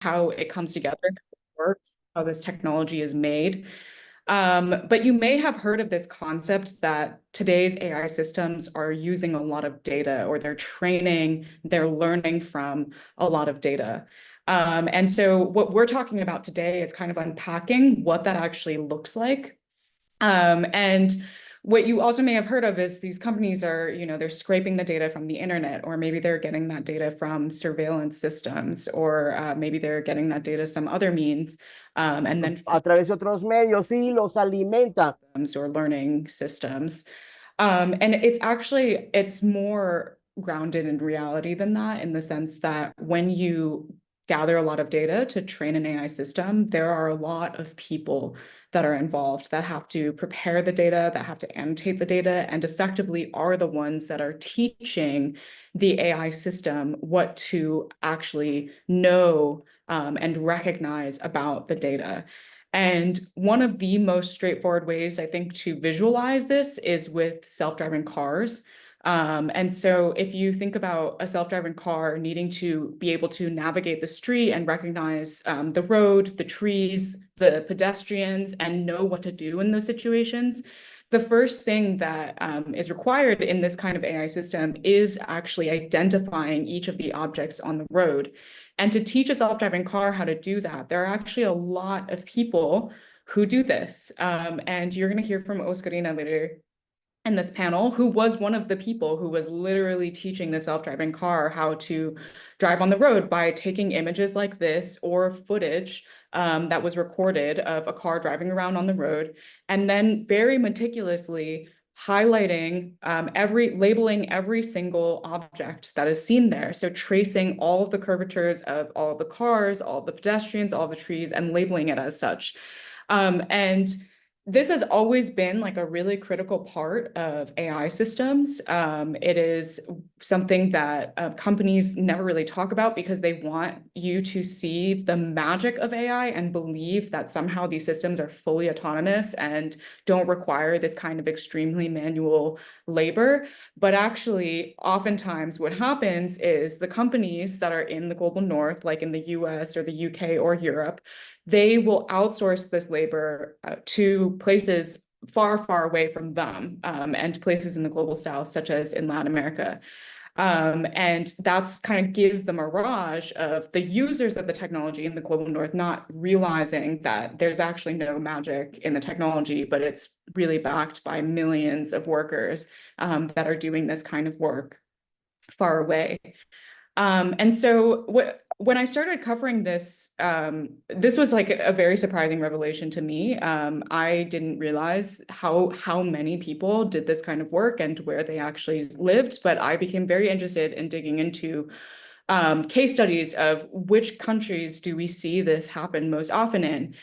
how it comes together, how it works, how this technology is made. But you may have heard of this concept that today's AI systems are using a lot of data, or they're learning from a lot of data. And so what we're talking about today is kind of unpacking what that actually looks like. And what you also may have heard of is these companies are, they're scraping the data from the internet, or maybe they're getting that data from surveillance systems, or maybe they're getting that data some other means, and then A través de otros medios y los alimenta. or learning systems. And it's more grounded in reality than that, in the sense that when you gather a lot of data to train an AI system, there are a lot of people that are involved that have to prepare the data, that have to annotate the data, and effectively are the ones that are teaching the AI system what to actually know and recognize about the data. And one of the most straightforward ways, I think, to visualize this is with self-driving cars. And so if you think about a self-driving car needing to be able to navigate the street and recognize the road, the trees, the pedestrians, and know what to do in those situations, the first thing that is required in this kind of AI system is actually identifying each of the objects on the road. And to teach a self-driving car how to do that, there are actually a lot of people who do this. And you're going to hear from Oscarina later in this panel, who was one of the people who was literally teaching the self-driving car how to drive on the road by taking images like this, or footage that was recorded of a car driving around on the road, and then very meticulously highlighting labeling every single object that is seen there. So tracing all of the curvatures of all of the cars, all of the pedestrians, all the trees, and labeling it as such. And this has always been like a really critical part of AI systems. It is something that companies never really talk about, because they want you to see the magic of AI and believe that somehow these systems are fully autonomous and don't require this kind of extremely manual labor. But actually, oftentimes what happens is the companies that are in the global north, like in the US or the UK or Europe, they will outsource this labor to places far, far away from them, and places in the global south, such as in Latin America. And that's kind of gives the mirage of the users of the technology in the global north not realizing that there's actually no magic in the technology, but it's really backed by millions of workers that are doing this kind of work far away. And so when I started covering this, this was like a very surprising revelation to me. I didn't realize how many people did this kind of work and where they actually lived, but I became very interested in digging into case studies of which countries do we see this happen most often in.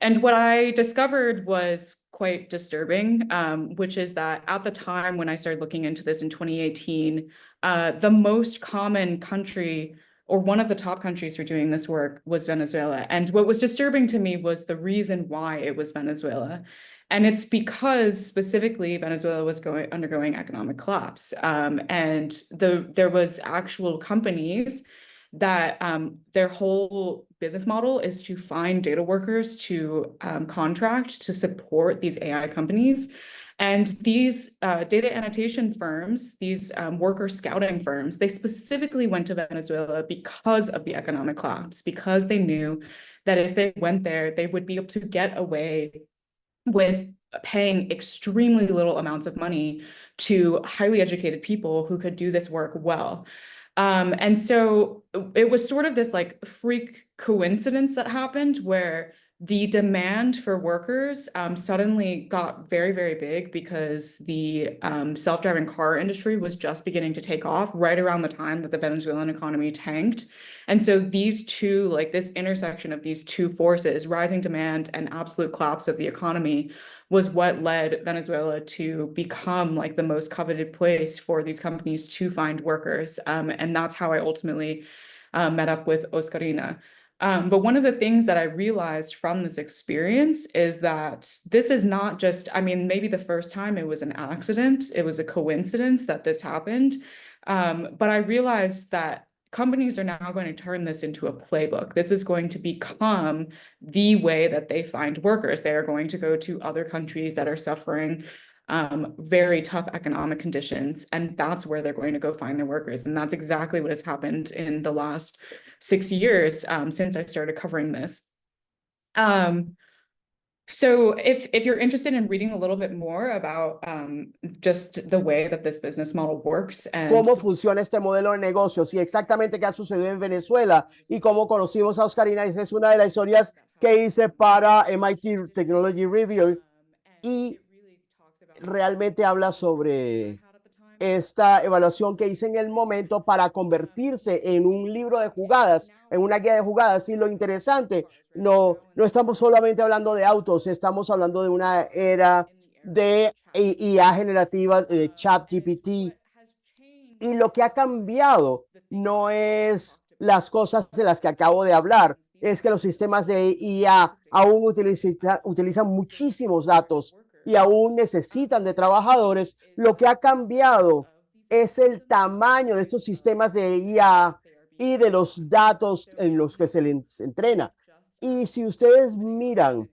And what I discovered was quite disturbing, which is that at the time when I started looking into this in 2018, the most common country, or one of the top countries for doing this work, was Venezuela. And what was disturbing to me was the reason why it was Venezuela. And it's because specifically Venezuela was undergoing economic collapse. And there was actual companies that their whole business model is to find data workers to contract to support these AI companies. And these data annotation firms, these worker scouting firms, they specifically went to Venezuela because of the economic collapse, because they knew that if they went there, they would be able to get away with paying extremely little amounts of money to highly educated people who could do this work well. And so it was sort of this like freak coincidence that happened, where the demand for workers suddenly got very, very big, because the self-driving car industry was just beginning to take off right around the time that the Venezuelan economy tanked. And so these two, like this intersection of these two forces, rising demand and absolute collapse of the economy, was what led Venezuela to become like the most coveted place for these companies to find workers. And that's how I ultimately met up with Oscarina. But one of the things that I realized from this experience is that this is not just, I mean, maybe the first time it was an accident, it was a coincidence that this happened. But I realized that companies are now going to turn this into a playbook. This is going to become the way that they find workers. They are going to go to other countries that are suffering very tough economic conditions, and that's where they're going to go find their workers. And that's exactly what has happened in the last 6 years since I started covering this. So if you're interested in reading a little bit more about just the way that this business model works and cómo funciona este modelo de negocios y exactamente qué ha sucedido en Venezuela y cómo conocimos a Oscar Inais, es una de las historias que hice para MIT Technology Review y realmente habla sobre esta evaluación que hice en el momento para convertirse en un libro de jugadas, en una guía de jugadas. Y lo interesante, no estamos solamente hablando de autos, estamos hablando de una era de IA generativa, de ChatGPT. Y lo que ha cambiado no es las cosas de las que acabo de hablar, es que los sistemas de IA aún utilizan muchísimos datos y aún necesitan de trabajadores. Lo que ha cambiado es el tamaño de estos sistemas de IA y de los datos en los que se les entrena. Y si ustedes miran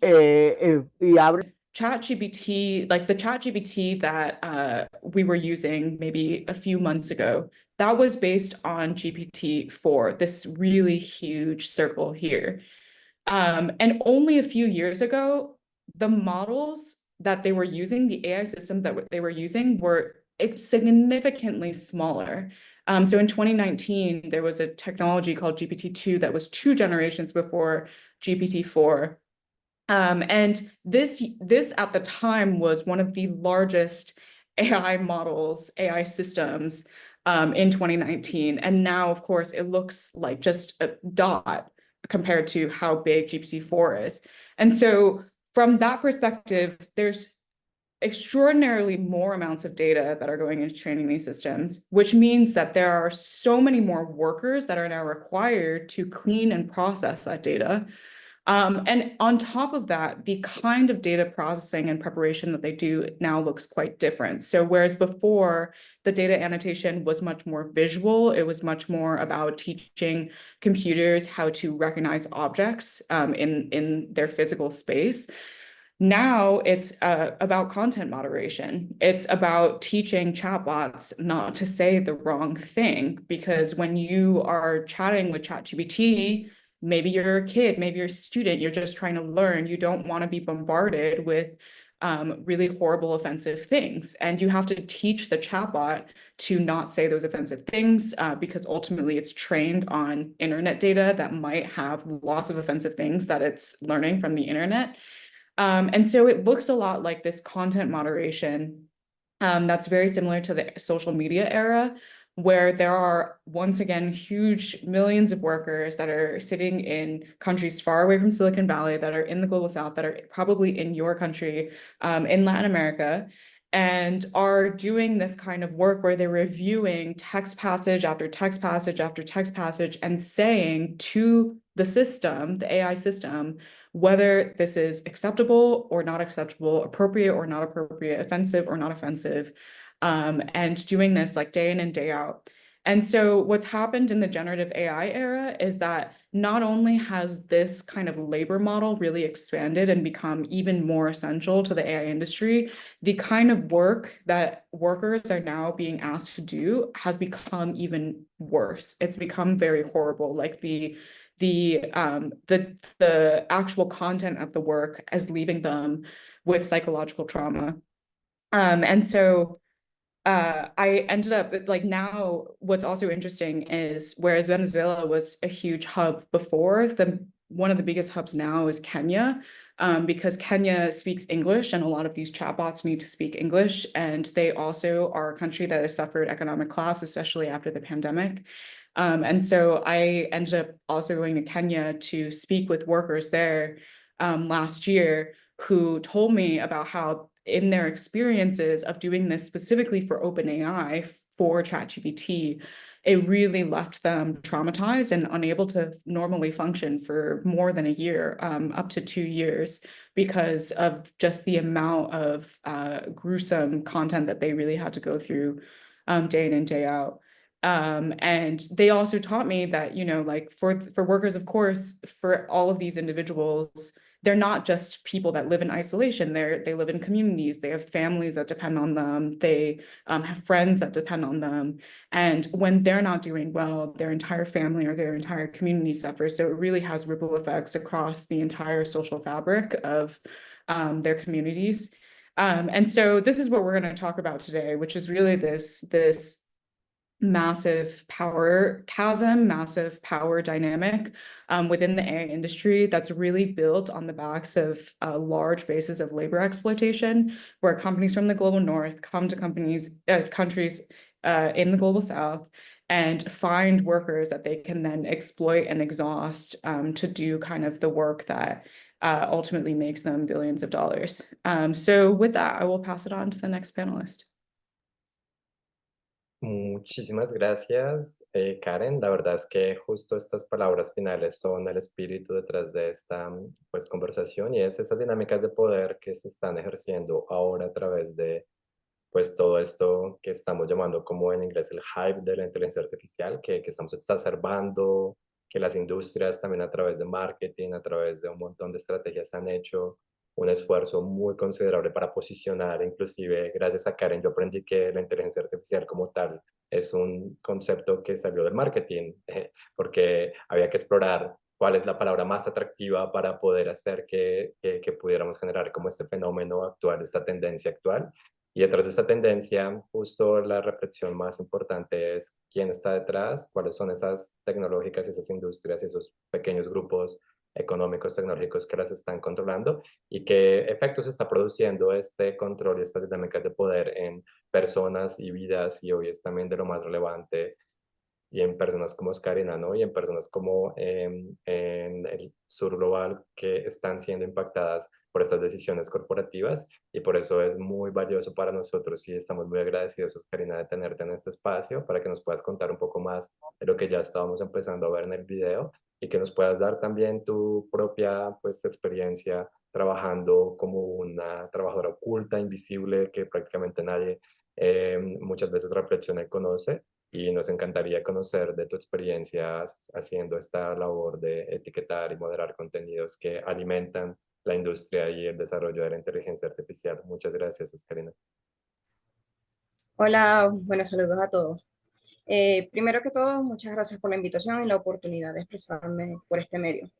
y abren ChatGPT, like the ChatGPT that we were using maybe a few months ago, that was based on GPT-4, this really huge circle here. And only a few years ago, the models that they were using, the AI systems that they were using were significantly smaller. So in 2019, there was a technology called GPT-2 that was 2 generations before GPT-4. And this at the time was one of the largest AI models, AI systems in 2019. And now, of course, it looks like just a dot compared to how big GPT-4 is. And so from that perspective, there's extraordinarily more amounts of data that are going into training these systems, which means that there are so many more workers that are now required to clean and process that data. And on top of that, the kind of data processing and preparation that they do now looks quite different. So whereas before the data annotation was much more visual, it was much more about teaching computers how to recognize objects in their physical space. Now it's about content moderation. It's about teaching chatbots not to say the wrong thing, because when you are chatting with ChatGPT, maybe you're a kid, maybe you're a student, you're just trying to learn. You don't want to be bombarded with really horrible, offensive things. And you have to teach the chatbot to not say those offensive things because ultimately it's trained on internet data that might have lots of offensive things that it's learning from the internet. And so it looks a lot like this content moderation that's very similar to the social media era, where there are, once again, huge millions of workers that are sitting in countries far away from Silicon Valley, that are in the global south, that are probably in your country, in Latin America, and are doing this kind of work where they're reviewing text passage after text passage after text passage and saying to the system, the AI system, whether this is acceptable or not acceptable, appropriate or not appropriate, offensive or not offensive, and doing this like day in and day out. And so what's happened in the generative AI era is that not only has this kind of labor model really expanded and become even more essential to the AI industry, the kind of work that workers are now being asked to do has become even worse. It's become very horrible. Like the actual content of the work is leaving them with psychological trauma. And so I ended up like, now what's also interesting is, whereas Venezuela was a huge hub before, one of the biggest hubs now is Kenya, because Kenya speaks English and a lot of these chatbots need to speak English. And they also are a country that has suffered economic collapse, especially after the pandemic. And so I ended up also going to Kenya to speak with workers there last year, who told me about how in their experiences of doing this specifically for OpenAI for ChatGPT, it really left them traumatized and unable to normally function for more than a year, up to 2 years, because of just the amount of gruesome content that they really had to go through day in and day out. And they also taught me that, you know, like for workers, of course, for all of these individuals, they're not just people that live in isolation. They live in communities. They have families that depend on them. They have friends that depend on them. And when they're not doing well, their entire family or their entire community suffers. So it really has ripple effects across the entire social fabric of their communities. And so this is what we're going to talk about today, which is really this massive power chasm, massive power dynamic within the AI industry that's really built on the backs of large bases of labor exploitation, where companies from the global north come to countries in the global south and find workers that they can then exploit and exhaust to do kind of the work that ultimately makes them billions of dollars. So with that, I will pass it on to the next panelist. Muchísimas gracias, Karen. La verdad es que justo estas palabras finales son el espíritu detrás de esta pues, conversación y es esas dinámicas de poder que se están ejerciendo ahora a través de pues, todo esto que estamos llamando como en inglés el hype de la inteligencia artificial, que estamos exacerbando, que las industrias también a través de marketing, a través de un montón de estrategias han hecho un esfuerzo muy considerable para posicionar, inclusive gracias a Karen yo aprendí que la inteligencia artificial como tal es un concepto que salió del marketing, porque había que explorar cuál es la palabra más atractiva para poder hacer que pudiéramos generar como este fenómeno actual, esta tendencia actual. Y detrás de esta tendencia, justo la reflexión más importante es quién está detrás, cuáles son esas tecnológicas, esas industrias, esos pequeños grupos económicos, tecnológicos que las están controlando y qué efectos está produciendo este control y estas dinámicas de poder en personas y vidas, y hoy es también de lo más relevante, y en personas como Oscarina, ¿no? Y en personas como en el sur global que están siendo impactadas por estas decisiones corporativas, y por eso es muy valioso para nosotros y estamos muy agradecidos, Oscarina, de tenerte en este espacio para que nos puedas contar un poco más de lo que ya estábamos empezando a ver en el video y que nos puedas dar también tu propia pues, experiencia trabajando como una trabajadora oculta, invisible, que prácticamente nadie muchas veces reflexiona y conoce, y nos encantaría conocer de tu experiencia haciendo esta labor de etiquetar y moderar contenidos que alimentan la industria y el desarrollo de la inteligencia artificial. Muchas gracias, Oscarina. Hola, buenos saludos a todos. Primero que todo, muchas gracias por la invitación y la oportunidad de expresarme por este medio.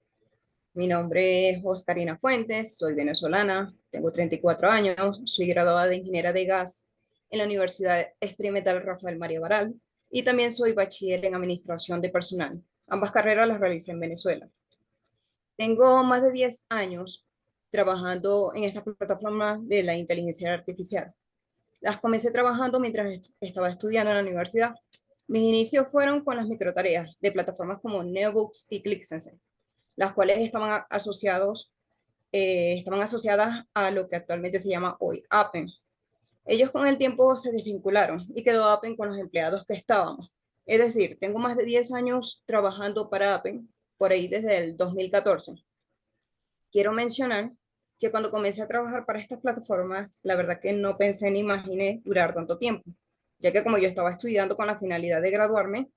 Mi nombre es Oscarina Fuentes, soy venezolana, tengo 34 años, soy graduada de ingeniera de gas en la Universidad Experimental Rafael María Baral y también soy bachiller en administración de personal. Ambas carreras las realicé en Venezuela. Tengo más de 10 años trabajando en esta plataforma de la inteligencia artificial. Las comencé trabajando mientras estaba estudiando en la universidad. Mis inicios fueron con las microtareas de plataformas como Neobooks y ClickSense, las cuales estaban asociadas a lo que actualmente se llama hoy Appen. Ellos con el tiempo se desvincularon y quedó Appen con los empleados que estábamos. Es decir, tengo más de 10 años trabajando para Appen, por ahí desde el 2014. Quiero mencionar que cuando comencé a trabajar para estas plataformas, la verdad que no pensé ni imaginé durar tanto tiempo, ya que como yo estaba estudiando con la finalidad de graduarme,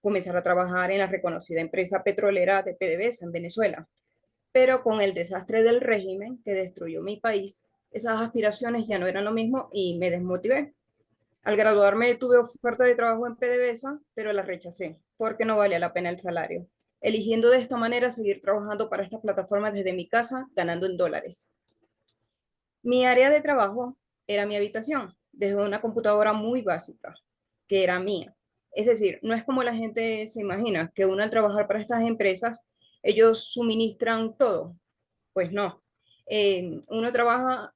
comenzar a trabajar en la reconocida empresa petrolera de PDVSA en Venezuela. Pero con el desastre del régimen que destruyó mi país, esas aspiraciones ya no eran lo mismo y me desmotivé. Al graduarme tuve oferta de trabajo en PDVSA, pero la rechacé porque no valía la pena el salario, eligiendo de esta manera seguir trabajando para esta plataforma desde mi casa, ganando en dólares. Mi área de trabajo era mi habitación, desde una computadora muy básica, que era mía. Es decir, no es como la gente se imagina, que uno al trabajar para estas empresas, ellos suministran todo. Pues no. Uno trabaja,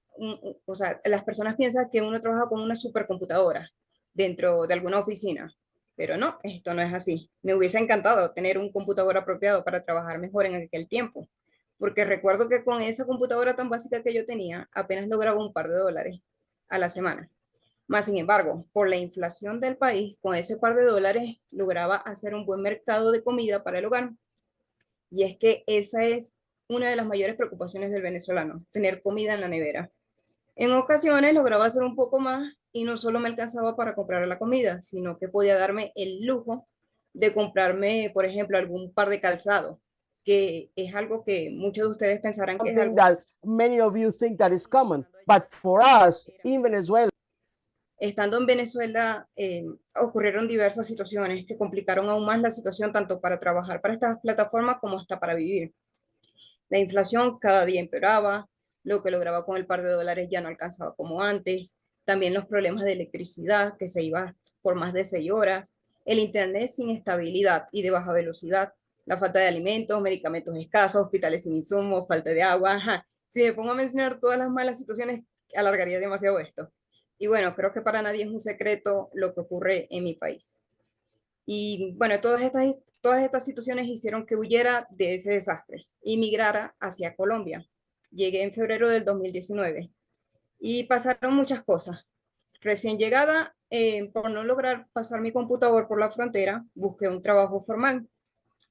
o sea, las personas piensan que uno trabaja con una supercomputadora dentro de alguna oficina, pero no, esto no es así. Me hubiese encantado tener un computador apropiado para trabajar mejor en aquel tiempo, porque recuerdo que con esa computadora tan básica que yo tenía, apenas lograba un par de dólares a la semana. Más sin embargo, por la inflación del país, con ese par de dólares lograba hacer un buen mercado de comida para el hogar. Y es que esa es una de las mayores preocupaciones del venezolano, tener comida en la nevera. En ocasiones lograba hacer un poco más y no solo me alcanzaba para comprar la comida, sino que podía darme el lujo de comprarme, por ejemplo, algún par de calzados, que es algo que muchos de ustedes pensarán que es Something algo. that many of you think that is common, but for us in Venezuela, Estando en Venezuela, ocurrieron diversas situaciones que complicaron aún más la situación tanto para trabajar para estas plataformas como hasta para vivir. La inflación cada día empeoraba, lo que lograba con el par de dólares ya no alcanzaba como antes, también los problemas de electricidad que se iba por más de 6 horas, el internet sin estabilidad y de baja velocidad, la falta de alimentos, medicamentos escasos, hospitales sin insumos, falta de agua. Ajá. Si me pongo a mencionar todas las malas situaciones, alargaría demasiado esto. Y bueno, creo que para nadie es un secreto lo que ocurre en mi país. Y bueno, todas estas situaciones hicieron que huyera de ese desastre y migrara hacia Colombia. Llegué en febrero del 2019 y pasaron muchas cosas. Recién llegada, por no lograr pasar mi computador por la frontera, busqué un trabajo formal.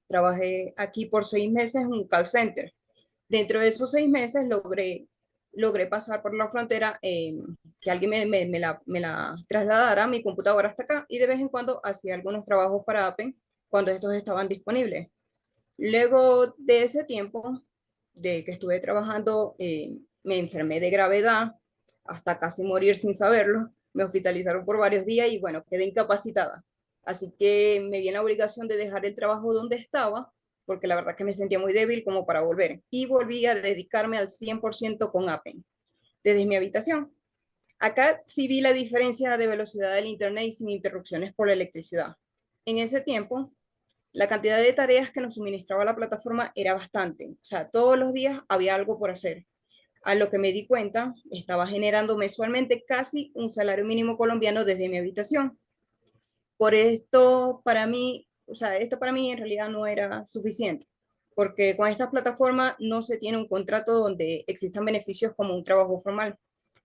Trabajé aquí por 6 meses en un call center. Dentro de esos 6 meses logré pasar por la frontera, que alguien me la trasladara a mi computadora hasta acá y de vez en cuando hacía algunos trabajos para Appen cuando estos estaban disponibles. Luego de ese tiempo de que estuve trabajando, me enfermé de gravedad hasta casi morir sin saberlo. Me hospitalizaron por varios días y bueno, quedé incapacitada. Así que me vi en la obligación de dejar el trabajo donde estaba, porque la verdad que me sentía muy débil como para volver. Y volví a dedicarme al 100% con Appen, desde mi habitación. Acá sí vi la diferencia de velocidad del internet y sin interrupciones por la electricidad. En ese tiempo, la cantidad de tareas que nos suministraba la plataforma era bastante. O sea, todos los días había algo por hacer. A lo que me di cuenta, estaba generando mensualmente casi un salario mínimo colombiano desde mi habitación. Por esto, para mí, o sea, esto para mí en realidad no era suficiente, porque con estas plataformas no se tiene un contrato donde existan beneficios como un trabajo formal.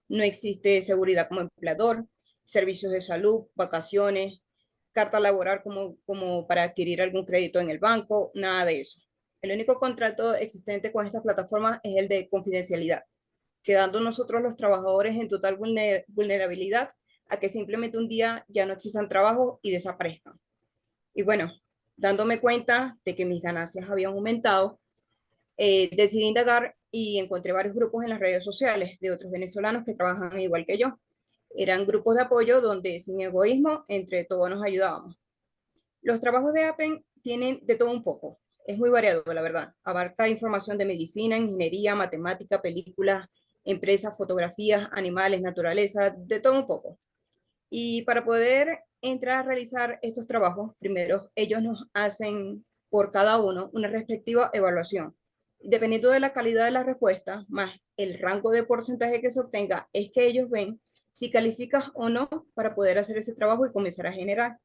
No existe seguridad como empleador, servicios de salud, vacaciones, carta laboral como para adquirir algún crédito en el banco, nada de eso. El único contrato existente con estas plataformas es el de confidencialidad, quedando nosotros los trabajadores en total vulnerabilidad a que simplemente un día ya no existan trabajo y desaparezcan. Y bueno, dándome cuenta de que mis ganancias habían aumentado, decidí indagar y encontré varios grupos en las redes sociales de otros venezolanos que trabajan igual que yo. Eran grupos de apoyo donde sin egoísmo entre todos nos ayudábamos. Los trabajos de Appen tienen de todo un poco. Es muy variado, la verdad. Abarca información de medicina, ingeniería, matemática, películas, empresas, fotografías, animales, naturaleza, de todo un poco. Y para poder entrar a realizar estos trabajos, primero ellos nos hacen por cada uno una respectiva evaluación. Dependiendo de la calidad de la respuesta, más el rango de porcentaje que se obtenga, es que ellos ven si calificas o no para poder hacer ese trabajo y comenzar a generar.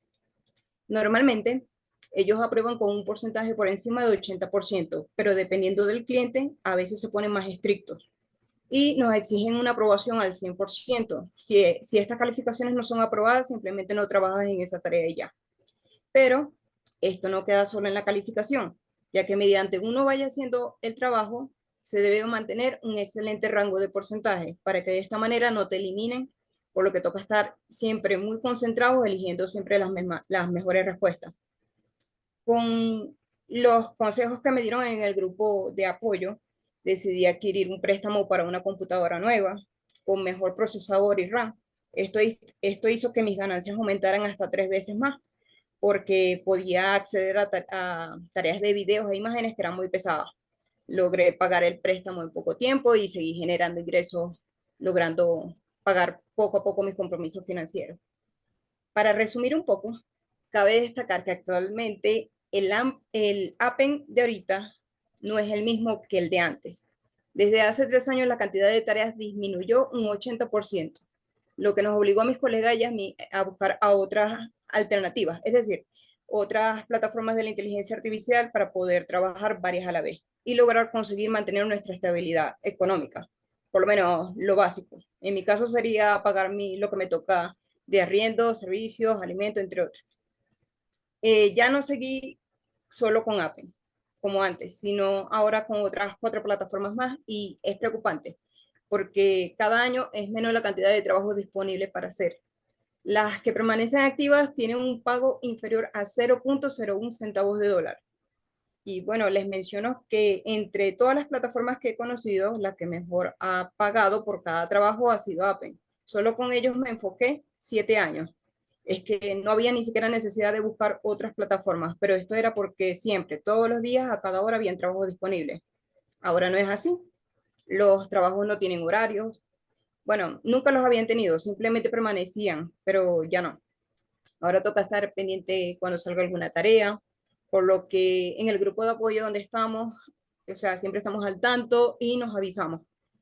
Normalmente, ellos aprueban con un porcentaje por encima del 80%, pero dependiendo del cliente, a veces se ponen más estrictos y nos exigen una aprobación al 100%. Si estas calificaciones no son aprobadas, simplemente no trabajas en esa tarea y ya. Pero esto no queda solo en la calificación, ya que mediante uno vaya haciendo el trabajo, se debe mantener un excelente rango de porcentaje para que de esta manera no te eliminen, por lo que toca estar siempre muy concentrados, eligiendo siempre las mejores respuestas. Con los consejos que me dieron en el grupo de apoyo, decidí adquirir un préstamo para una computadora nueva, con mejor procesador y RAM. Esto hizo que mis ganancias aumentaran hasta 3 veces más, porque podía acceder a tareas de videos e imágenes que eran muy pesadas. Logré pagar el préstamo en poco tiempo y seguí generando ingresos, logrando pagar poco a poco mis compromisos financieros. Para resumir un poco, cabe destacar que actualmente el Appen de ahorita no es el mismo que el de antes. Desde hace 3 años la cantidad de tareas disminuyó un 80%, lo que nos obligó a mis colegas y a mí a buscar a otras alternativas, es decir, otras plataformas de la inteligencia artificial para poder trabajar varias a la vez y lograr conseguir mantener nuestra estabilidad económica, por lo menos lo básico. En mi caso sería pagar lo que me toca de arriendo, servicios, alimentos, entre otros. Ya no seguí solo con Appen, como antes, sino ahora con otras 4 plataformas más y es preocupante porque cada año es menos la cantidad de trabajo disponible para hacer. Las que permanecen activas tienen un pago inferior a 0,01 centavos de dólar. Y bueno, les menciono que entre todas las plataformas que he conocido, la que mejor ha pagado por cada trabajo ha sido Appen. Solo con ellos me enfoqué 7 años. Es que no había ni siquiera necesidad de buscar otras plataformas, pero esto era porque siempre, todos los días, a cada hora, habían trabajos disponibles. Ahora no es así. Los trabajos no tienen horarios. Bueno, nunca los habían tenido, simplemente permanecían, pero ya no. Ahora toca estar pendiente cuando salga alguna tarea, por lo que en el grupo de apoyo donde estamos, o sea, siempre estamos al tanto y nos avisamos.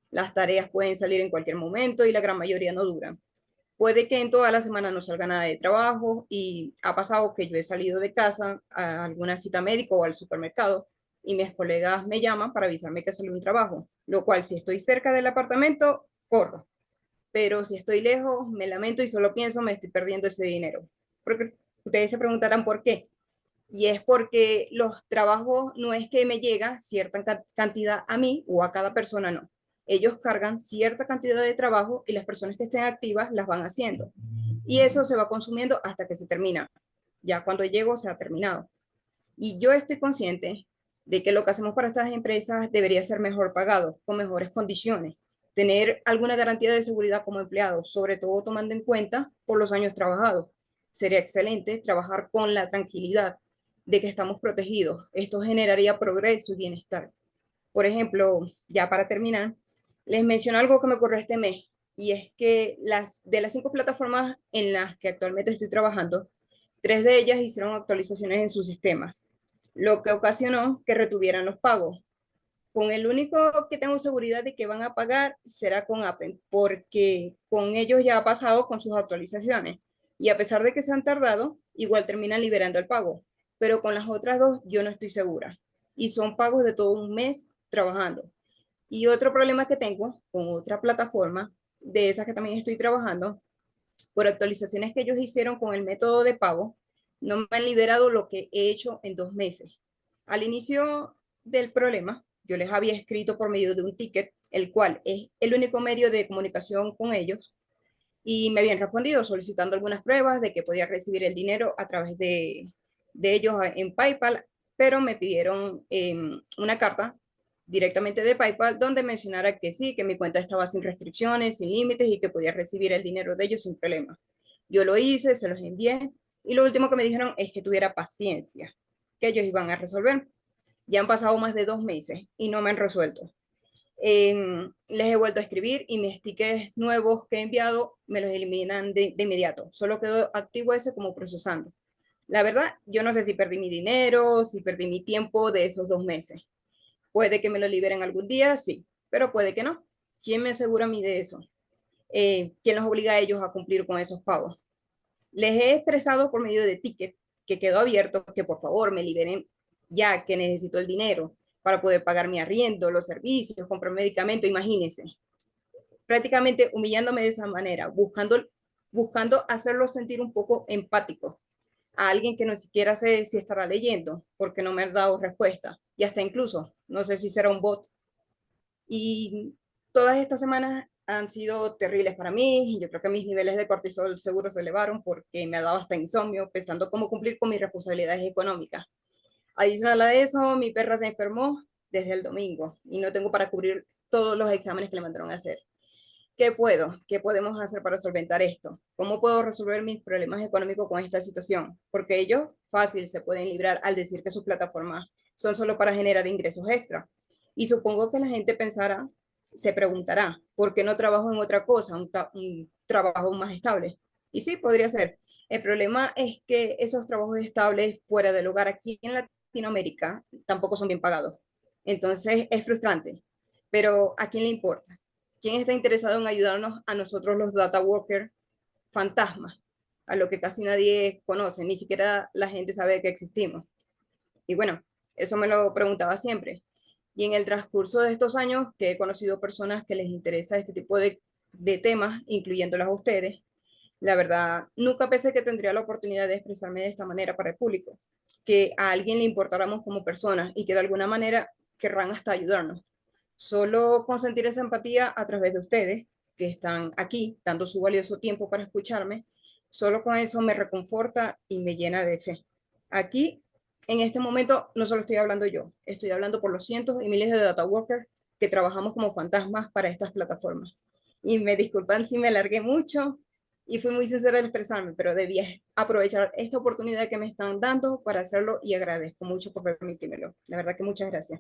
Las tareas pueden salir en cualquier momento y la gran mayoría no duran. Puede que en toda la semana no salga nada de trabajo y ha pasado que yo he salido de casa a alguna cita médica o al supermercado y mis colegas me llaman para avisarme que salió un trabajo, lo cual si estoy cerca del apartamento, corro, pero si estoy lejos, me lamento y solo pienso, me estoy perdiendo ese dinero. Porque ustedes se preguntarán por qué. Y es porque los trabajos no es que me llega cierta cantidad a mí o a cada persona, no. Ellos cargan cierta cantidad de trabajo y las personas que estén activas las van haciendo. Y eso se va consumiendo hasta que se termina. Ya cuando llego se ha terminado. Y yo estoy consciente de que lo que hacemos para estas empresas debería ser mejor pagado, con mejores condiciones, tener alguna garantía de seguridad como empleado, sobre todo tomando en cuenta por los años trabajados. Sería excelente trabajar con la tranquilidad de que estamos protegidos. Esto generaría progreso y bienestar. Por ejemplo, ya para terminar, les menciono algo que me ocurrió este mes, y es que de las 5 plataformas en las que actualmente estoy trabajando, 3 de ellas hicieron actualizaciones en sus sistemas, lo que ocasionó que retuvieran los pagos. Con el único que tengo seguridad de que van a pagar será con Appen, porque con ellos ya ha pasado con sus actualizaciones. Y a pesar de que se han tardado, igual terminan liberando el pago. Pero con las otras dos yo no estoy segura. Y son pagos de todo un mes trabajando. Y otro problema que tengo con otra plataforma, de esas que también estoy trabajando, por actualizaciones que ellos hicieron con el método de pago, no me han liberado lo que he hecho en 2 meses. Al inicio del problema, yo les había escrito por medio de un ticket, el cual es el único medio de comunicación con ellos, y me habían respondido solicitando algunas pruebas de que podía recibir el dinero a través de ellos en PayPal, pero me pidieron una carta directamente de PayPal donde mencionara que sí, que mi cuenta estaba sin restricciones, sin límites y que podía recibir el dinero de ellos sin problema. Yo lo hice, se los envié y lo último que me dijeron es que tuviera paciencia, que ellos iban a resolver. Ya han pasado más de 2 meses y no me han resuelto. Les he vuelto a escribir y mis tickets nuevos que he enviado me los eliminan de inmediato. Solo quedó activo ese como procesando. La verdad, yo no sé si perdí mi dinero, si perdí mi tiempo de esos 2 meses. Puede que me lo liberen algún día, sí, pero puede que no. ¿Quién me asegura a mí de eso? ¿Quién los obliga a ellos a cumplir con esos pagos? Les he expresado por medio de ticket que quedó abierto que por favor me liberen ya que necesito el dinero para poder pagar mi arriendo, los servicios, comprar medicamento, imagínense. Prácticamente humillándome de esa manera, buscando hacerlo sentir un poco empático a alguien que no siquiera sé si estará leyendo porque no me ha dado respuesta y hasta incluso no sé si será un bot. Y todas estas semanas han sido terribles para mí. Yo creo que mis niveles de cortisol seguro se elevaron porque me ha dado hasta insomnio pensando cómo cumplir con mis responsabilidades económicas. Adicional a eso, mi perra se enfermó desde el domingo y no tengo para cubrir todos los exámenes que le mandaron a hacer. ¿Qué podemos hacer para solventar esto? ¿Cómo puedo resolver mis problemas económicos con esta situación? Porque ellos fácil se pueden librar al decir que sus plataformas son solo para generar ingresos extra. Y supongo que la gente se preguntará, ¿por qué no trabajo en otra cosa, un trabajo más estable? Y sí, podría ser. El problema es que esos trabajos estables fuera del hogar aquí en Latinoamérica tampoco son bien pagados. Entonces es frustrante. Pero ¿a quién le importa? ¿Quién está interesado en ayudarnos a nosotros los data workers fantasmas? A lo que casi nadie conoce, ni siquiera la gente sabe que existimos. Y bueno, eso me lo preguntaba siempre. Y en el transcurso de estos años que he conocido personas que les interesa este tipo de temas, incluyéndolas a ustedes, la verdad, nunca pensé que tendría la oportunidad de expresarme de esta manera para el público, que a alguien le importáramos como personas y que de alguna manera querrán hasta ayudarnos. Solo con sentir esa empatía a través de ustedes que están aquí dando su valioso tiempo para escucharme, solo con eso me reconforta y me llena de fe. Aquí, en este momento, no solo estoy hablando yo, estoy hablando por los cientos y miles de data workers que trabajamos como fantasmas para estas plataformas. Y me disculpan si me alargué mucho y fui muy sincera al expresarme, pero debía aprovechar esta oportunidad que me están dando para hacerlo y agradezco mucho por permitírmelo. La verdad que muchas gracias.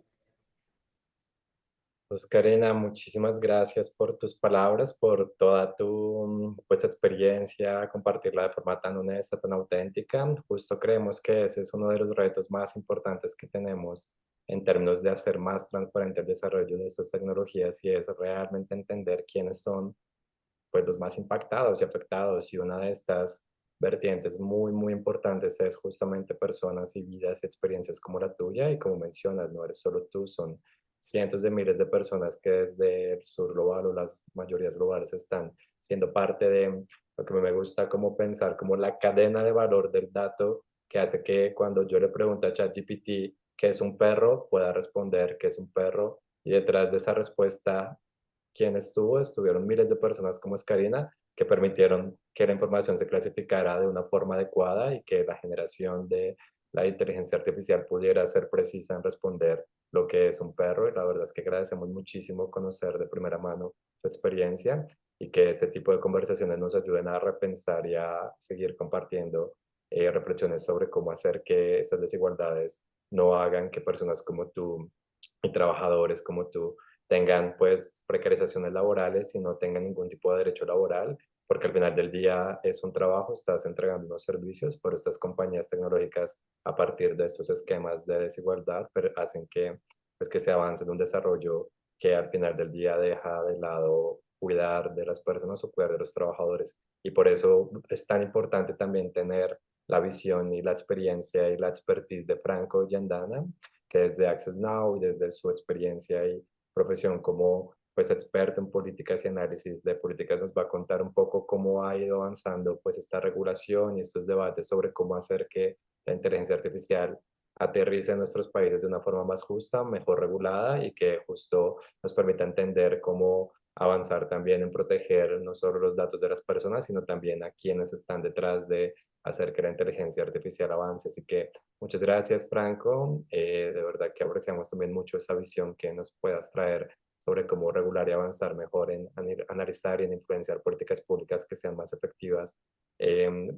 Pues Karina, muchísimas gracias por tus palabras, por toda tu pues, experiencia, compartirla de forma tan honesta, tan auténtica. Justo creemos que ese es uno de los retos más importantes que tenemos en términos de hacer más transparente el desarrollo de estas tecnologías y es realmente entender quiénes son pues, los más impactados y afectados. Y una de estas vertientes muy, muy importantes es justamente personas y vidas y experiencias como la tuya. Y como mencionas, no eres solo tú, son cientos de miles de personas que desde el sur global o las mayorías globales están siendo parte de lo que me gusta como pensar como la cadena de valor del dato que hace que cuando yo le pregunto a ChatGPT qué es un perro, pueda responder qué es un perro y detrás de esa respuesta quién estuvo, estuvieron miles de personas como es Karina, que permitieron que la información se clasificara de una forma adecuada y que la generación de la inteligencia artificial pudiera ser precisa en responder lo que es un perro. Y la verdad es que agradecemos muchísimo conocer de primera mano tu experiencia y que este tipo de conversaciones nos ayuden a repensar y a seguir compartiendo reflexiones sobre cómo hacer que estas desigualdades no hagan que personas como tú y trabajadores como tú tengan pues precarizaciones laborales y no tengan ningún tipo de derecho laboral, porque al final del día es un trabajo, estás entregando unos servicios, pero estas compañías tecnológicas a partir de estos esquemas de desigualdad hacen que, pues, que se avance en un desarrollo que al final del día deja de lado cuidar de las personas o cuidar de los trabajadores. Y por eso es tan importante también tener la visión y la experiencia y la expertise de Franco Yandana, que desde Access Now y desde su experiencia y profesión como pues experto en políticas y análisis de políticas nos va a contar un poco cómo ha ido avanzando pues esta regulación y estos debates sobre cómo hacer que la inteligencia artificial aterrice en nuestros países de una forma más justa, mejor regulada y que justo nos permita entender cómo avanzar también en proteger no solo los datos de las personas, sino también a quienes están detrás de hacer que la inteligencia artificial avance. Así que muchas gracias, Franco. De verdad que apreciamos también mucho esa visión que nos puedas traer sobre cómo regular y avanzar mejor en analizar y en influenciar políticas públicas que sean más efectivas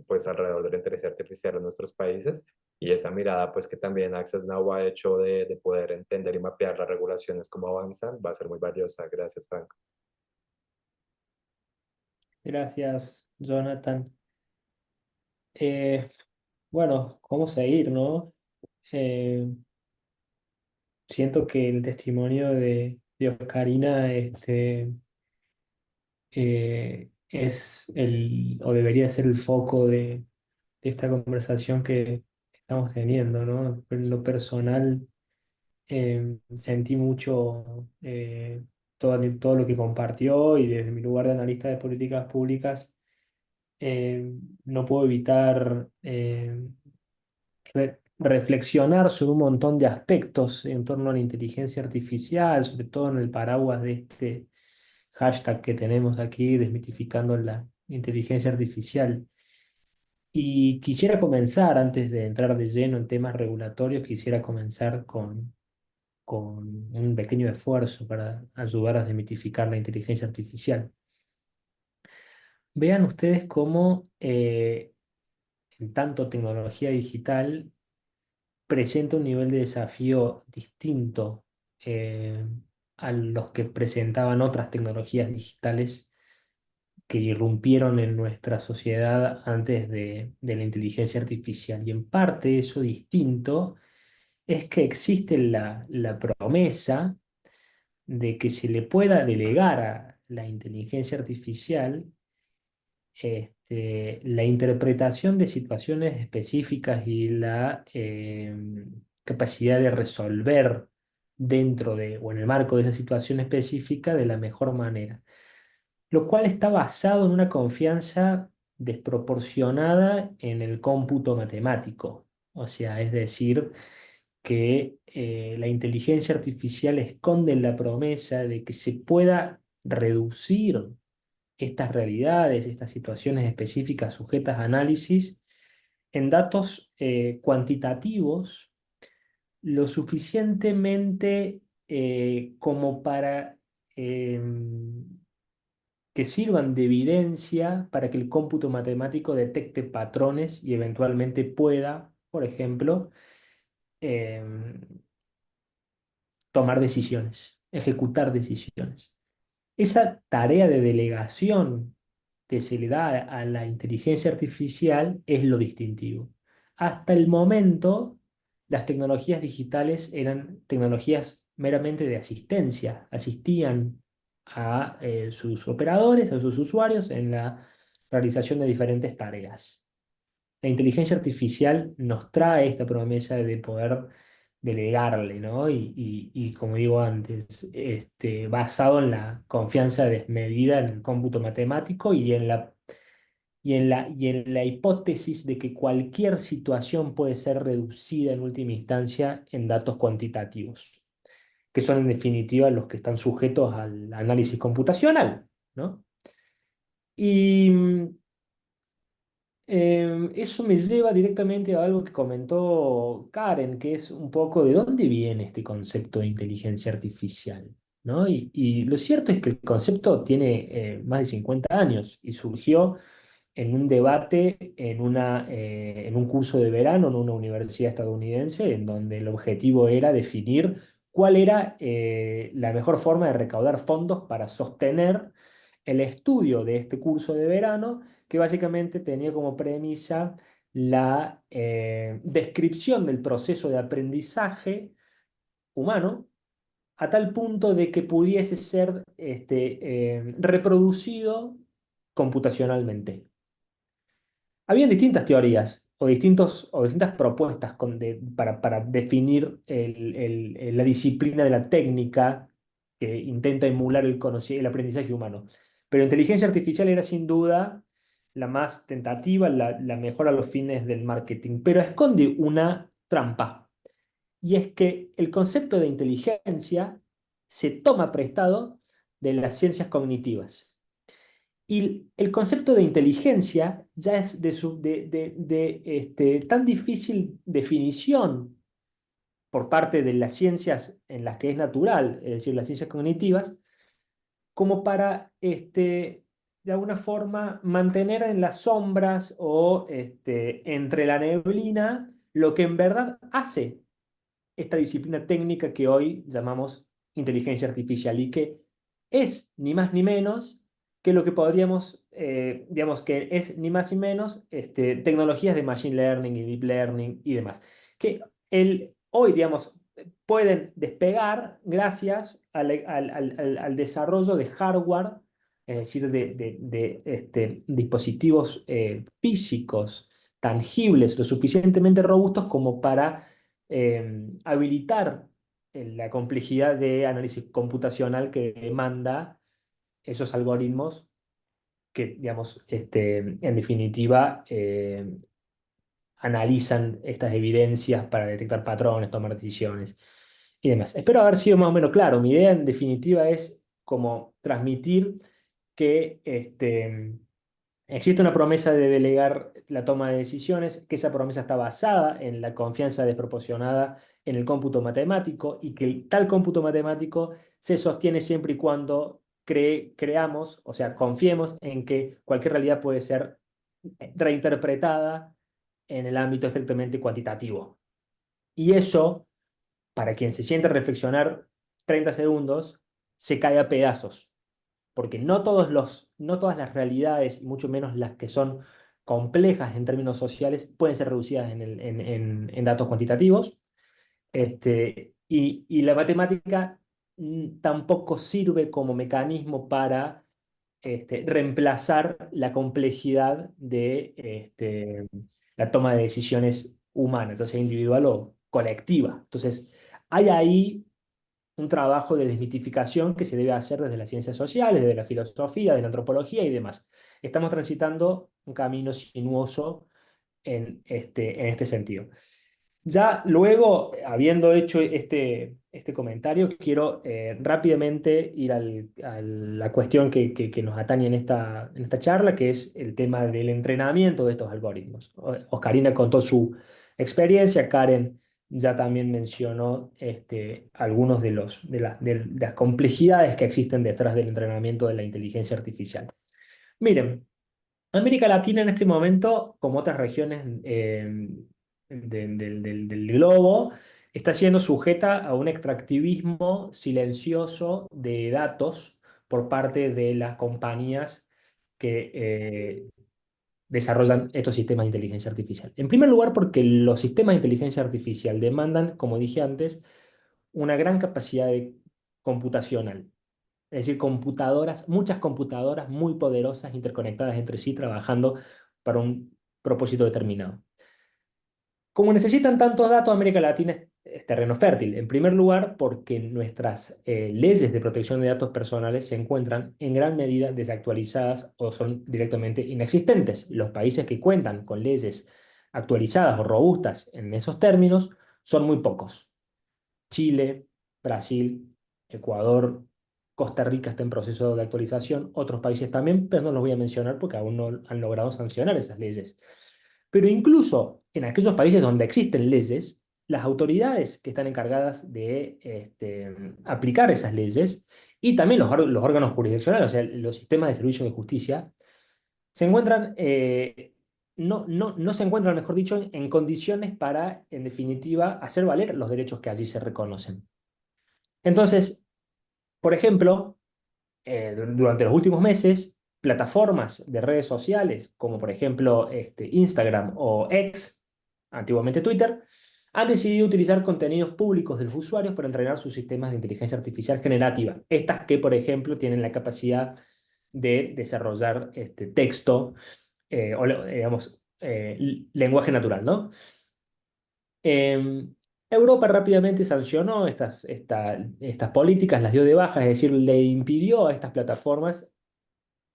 pues alrededor de la inteligencia artificial en nuestros países y esa mirada pues que también Access Now ha hecho de poder entender y mapear las regulaciones cómo avanzan va a ser muy valiosa. Gracias, Franco. Gracias, Jonathan. Eh, bueno, ¿cómo seguir, no? Eh, Siento que el testimonio de Oscarina es o debería ser el foco de esta conversación que estamos teniendo, ¿no? En lo personal, sentí mucho todo lo que compartió y desde mi lugar de analista de políticas públicas, no puedo evitar reflexionar sobre un montón de aspectos en torno a la inteligencia artificial, sobre todo en el paraguas de este hashtag que tenemos aquí, desmitificando la inteligencia artificial. Y quisiera comenzar, antes de entrar de lleno en temas regulatorios, quisiera comenzar con un pequeño esfuerzo para ayudar a desmitificar la inteligencia artificial. Vean ustedes cómo en tanto tecnología digital presenta un nivel de desafío distinto eh, a los que presentaban otras tecnologías digitales que irrumpieron en nuestra sociedad antes de la inteligencia artificial. Y en parte eso distinto es que existe la promesa de que se le pueda delegar a la inteligencia artificial la interpretación de situaciones específicas y la capacidad de resolver dentro de o en el marco de esa situación específica de la mejor manera, lo cual está basado en una confianza desproporcionada en el cómputo matemático. O sea, es decir, que la inteligencia artificial esconde la promesa de que se pueda reducir estas realidades, estas situaciones específicas sujetas a análisis en datos cuantitativos lo suficientemente como para que sirvan de evidencia para que el cómputo matemático detecte patrones y eventualmente pueda, por ejemplo, em, tomar decisiones, ejecutar decisiones. Esa tarea de delegación que se le da a la inteligencia artificial es lo distintivo. Hasta el momento, las tecnologías digitales eran tecnologías meramente de asistencia, asistían a sus operadores, a sus usuarios en la realización de diferentes tareas. La inteligencia artificial nos trae esta promesa de poder delegarle, ¿no? Y como digo antes, basado en la confianza desmedida en el cómputo matemático y en la hipótesis de que cualquier situación puede ser reducida en última instancia en datos cuantitativos, que son en definitiva los que están sujetos al análisis computacional, ¿no? Y eso me lleva directamente a algo que comentó Karen, que es un poco de dónde viene este concepto de inteligencia artificial, ¿no? Y lo cierto es que el concepto tiene más de 50 años y surgió en un debate en un curso de verano en una universidad estadounidense, en donde el objetivo era definir cuál era la mejor forma de recaudar fondos para sostener el estudio de este curso de verano, que básicamente tenía como premisa la descripción del proceso de aprendizaje humano a tal punto de que pudiese ser reproducido computacionalmente. Habían distintas teorías o distintas propuestas para definir la disciplina de la técnica que intenta emular el aprendizaje humano. Pero inteligencia artificial era sin duda la más tentativa, la mejor a los fines del marketing, pero esconde una trampa. Y es que el concepto de inteligencia se toma prestado de las ciencias cognitivas. Y el concepto de inteligencia ya es de tan difícil definición por parte de las ciencias en las que es natural, es decir, las ciencias cognitivas, como para, de alguna forma, mantener en las sombras o entre la neblina lo que en verdad hace esta disciplina técnica que hoy llamamos inteligencia artificial y que es ni más ni menos que lo que podríamos, digamos que es ni más ni menos tecnologías de machine learning y deep learning y demás, que hoy, digamos, pueden despegar gracias al desarrollo de hardware, es decir, de dispositivos físicos tangibles, lo suficientemente robustos como para habilitar la complejidad de análisis computacional que demanda esos algoritmos que, digamos, en definitiva, analizan estas evidencias para detectar patrones, tomar decisiones y demás. Espero haber sido más o menos claro. Mi idea, en definitiva, es como transmitir que existe una promesa de delegar la toma de decisiones, que esa promesa está basada en la confianza desproporcionada en el cómputo matemático y que tal cómputo matemático se sostiene siempre y cuando creamos, o sea, confiemos en que cualquier realidad puede ser reinterpretada en el ámbito estrictamente cuantitativo. Y eso, para quien se siente a reflexionar 30 segundos, se cae a pedazos porque no todas las realidades, y mucho menos las que son complejas en términos sociales, pueden ser reducidas en datos cuantitativos. Y la matemática tampoco sirve como mecanismo para reemplazar la complejidad de la toma de decisiones humanas, ya sea individual o colectiva. Entonces, hay ahí un trabajo de desmitificación que se debe hacer desde las ciencias sociales, desde la filosofía, de la antropología y demás. Estamos transitando un camino sinuoso en este sentido. Ya luego, habiendo hecho este comentario, quiero rápidamente ir a la cuestión que nos atañe en esta charla, que es el tema del entrenamiento de estos algoritmos. Oscarina contó su experiencia, Karen ya también mencionó algunos de las complejidades que existen detrás del entrenamiento de la inteligencia artificial. Miren, América Latina en este momento, como otras regiones del globo, está siendo sujeta a un extractivismo silencioso de datos por parte de las compañías que desarrollan estos sistemas de inteligencia artificial. En primer lugar, porque los sistemas de inteligencia artificial demandan, como dije antes, una gran capacidad computacional. Es decir, muchas computadoras muy poderosas, interconectadas entre sí, trabajando para un propósito determinado. Como necesitan tantos datos, América Latina es terreno fértil. En primer lugar, porque nuestras leyes de protección de datos personales se encuentran en gran medida desactualizadas o son directamente inexistentes. Los países que cuentan con leyes actualizadas o robustas en esos términos son muy pocos. Chile, Brasil, Ecuador, Costa Rica está en proceso de actualización, otros países también, pero no los voy a mencionar porque aún no han logrado sancionar esas leyes. Pero incluso en aquellos países donde existen leyes, las autoridades que están encargadas de aplicar esas leyes y también los órganos jurisdiccionales, o sea, los sistemas de servicio de justicia, se encuentran, no se encuentran, mejor dicho, en condiciones para, en definitiva, hacer valer los derechos que allí se reconocen. Entonces, por ejemplo, durante los últimos meses, plataformas de redes sociales, como por ejemplo Instagram o X, antiguamente Twitter, han decidido utilizar contenidos públicos de los usuarios para entrenar sus sistemas de inteligencia artificial generativa. Estas que, por ejemplo, tienen la capacidad de desarrollar texto digamos, lenguaje natural, ¿no? Em, Europa rápidamente sancionó estas políticas, las dio de baja, es decir, le impidió a estas plataformas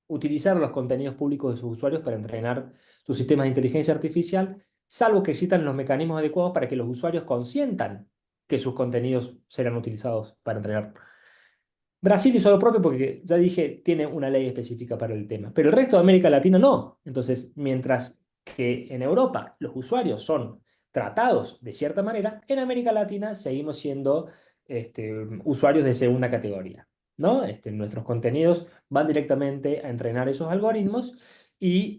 utilizar los contenidos públicos de sus usuarios para entrenar sus sistemas de inteligencia artificial, salvo que existan los mecanismos adecuados para que los usuarios consientan que sus contenidos serán utilizados para entrenar. Brasil hizo lo propio porque, ya dije, tiene una ley específica para el tema, pero el resto de América Latina no. Entonces, mientras que en Europa los usuarios son tratados de cierta manera, en América Latina seguimos siendo usuarios de segunda categoría, ¿no? Nuestros contenidos van directamente a entrenar esos algoritmos y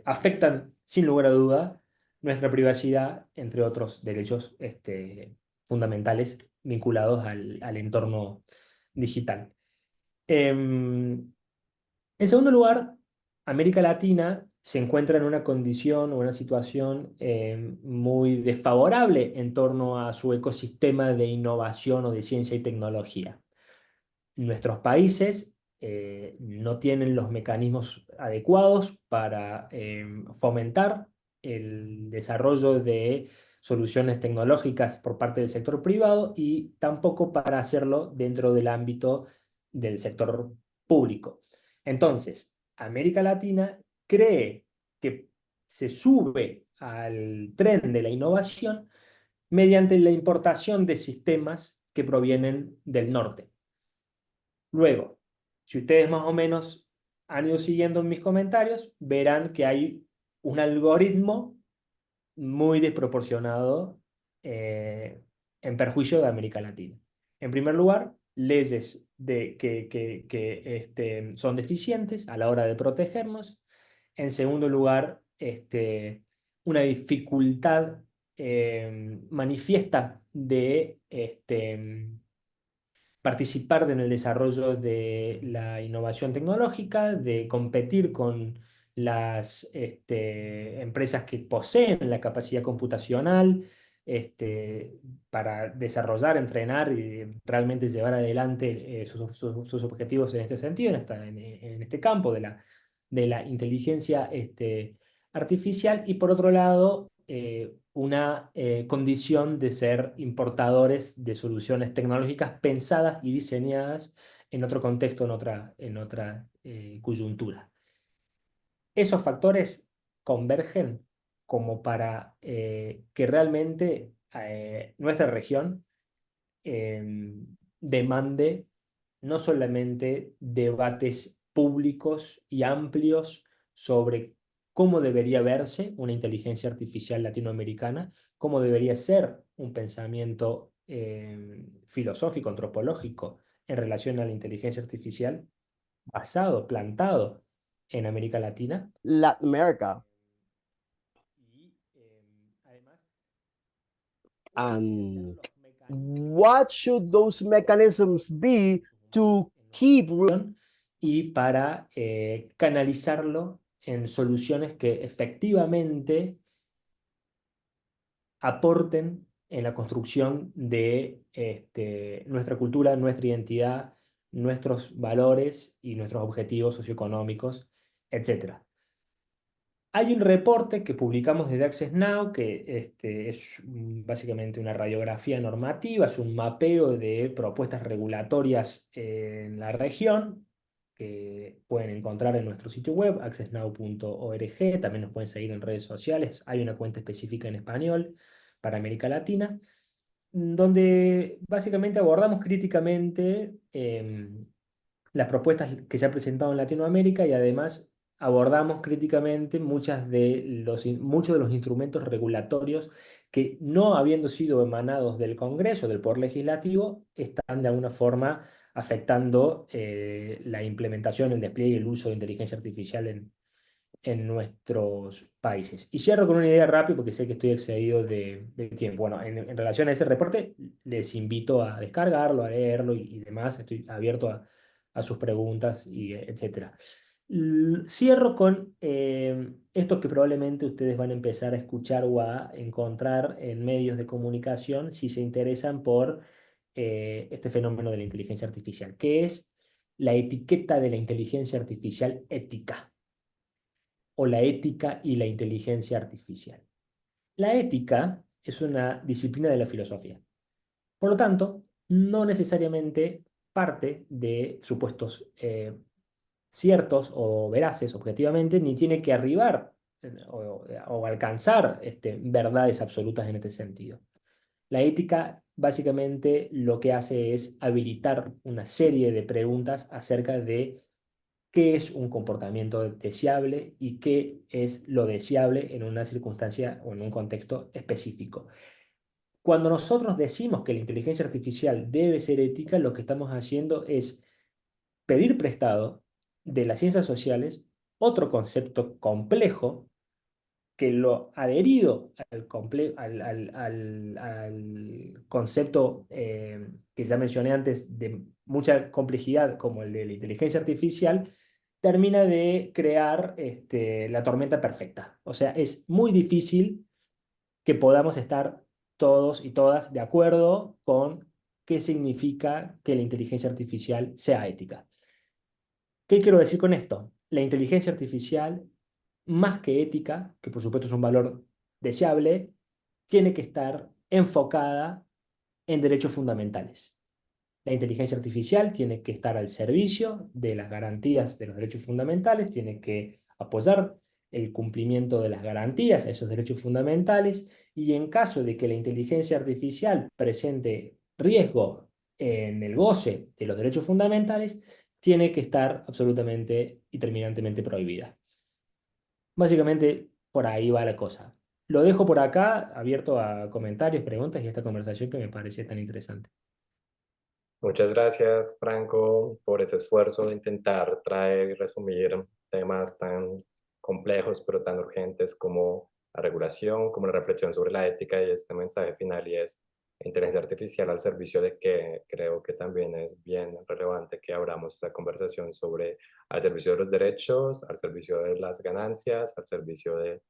afectan, sin lugar a duda, nuestra privacidad, entre otros derechos fundamentales vinculados al entorno digital. En segundo lugar, América Latina se encuentra en una condición o una situación muy desfavorable en torno a su ecosistema de innovación o de ciencia y tecnología. Nuestros países no tienen los mecanismos adecuados para fomentar el desarrollo de soluciones tecnológicas por parte del sector privado y tampoco para hacerlo dentro del ámbito del sector público. Entonces, América Latina cree que se sube al tren de la innovación mediante la importación de sistemas que provienen del norte. Luego, si ustedes más o menos han ido siguiendo mis comentarios, verán que hay un algoritmo muy desproporcionado en perjuicio de América Latina. En primer lugar, leyes que son deficientes a la hora de protegernos. En segundo lugar, una dificultad manifiesta de participar en el desarrollo de la innovación tecnológica, de competir con las empresas que poseen la capacidad computacional para desarrollar, entrenar y realmente llevar adelante sus objetivos en este sentido, en este campo de la inteligencia artificial. Y por otro lado, una condición de ser importadores de soluciones tecnológicas pensadas y diseñadas en otro contexto, en otra coyuntura. Esos factores convergen como para que realmente nuestra región demande no solamente debates públicos y amplios sobre cómo debería verse una inteligencia artificial latinoamericana, cómo debería ser un pensamiento filosófico, antropológico en relación a la inteligencia artificial basado, plantado en América Latina. Latin America. Y además, And what should those mechanisms be to keep y para canalizarlo en soluciones que efectivamente aporten en la construcción de nuestra cultura, nuestra identidad, nuestros valores y nuestros objetivos socioeconómicos, etcétera? Hay un reporte que publicamos desde Access Now, que es básicamente una radiografía normativa, es un mapeo de propuestas regulatorias en la región, que pueden encontrar en nuestro sitio web, accessnow.org. También nos pueden seguir en redes sociales. Hay una cuenta específica en español para América Latina, donde básicamente abordamos críticamente las propuestas que se han presentado en Latinoamérica y además abordamos críticamente muchos de los instrumentos regulatorios que, no habiendo sido emanados del Congreso, del Poder Legislativo, están de alguna forma afectando la implementación, el despliegue y el uso de inteligencia artificial en nuestros países. Y cierro con una idea rápida porque sé que estoy excedido de tiempo. Bueno, en relación a ese reporte, les invito a descargarlo, a leerlo y demás. Estoy abierto a sus preguntas y etcétera. Cierro con esto que probablemente ustedes van a empezar a escuchar o a encontrar en medios de comunicación si se interesan por este fenómeno de la inteligencia artificial, que es la etiqueta de la inteligencia artificial ética, o la ética y la inteligencia artificial. La ética es una disciplina de la filosofía. Por lo tanto, no necesariamente parte de supuestos ciertos o veraces objetivamente, ni tiene que arribar o alcanzar verdades absolutas en este sentido. La ética básicamente lo que hace es habilitar una serie de preguntas acerca de qué es un comportamiento deseable y qué es lo deseable en una circunstancia o en un contexto específico. Cuando nosotros decimos que la inteligencia artificial debe ser ética, lo que estamos haciendo es pedir prestado de las ciencias sociales otro concepto complejo que lo adherido al concepto que ya mencioné antes de mucha complejidad como el de la inteligencia artificial, termina de crear la tormenta perfecta. O sea, es muy difícil que podamos estar todos y todas de acuerdo con qué significa que la inteligencia artificial sea ética. ¿Qué quiero decir con esto? La inteligencia artificial, más que ética, que por supuesto es un valor deseable, tiene que estar enfocada en derechos fundamentales. La inteligencia artificial tiene que estar al servicio de las garantías de los derechos fundamentales, tiene que apoyar el cumplimiento de las garantías a esos derechos fundamentales, y en caso de que la inteligencia artificial presente riesgo en el goce de los derechos fundamentales, tiene que estar absolutamente y terminantemente prohibida. Básicamente, por ahí va la cosa. Lo dejo por acá, abierto a comentarios, preguntas y esta conversación que me parece tan interesante. Muchas gracias, Franco, por ese esfuerzo de intentar traer y resumir temas tan complejos pero tan urgentes como la regulación, como la reflexión sobre la ética y este mensaje final, y es inteligencia artificial al servicio de que creo que también es bien relevante que abramos esa conversación sobre al servicio de los derechos, al servicio de las ganancias, al servicio de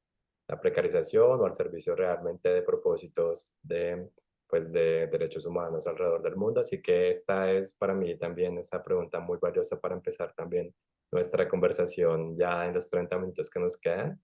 la precarización o al servicio realmente de propósitos de, pues, de derechos humanos alrededor del mundo. Así que esta es para mí también esa pregunta muy valiosa para empezar también nuestra conversación ya en los 30 minutos que nos quedan.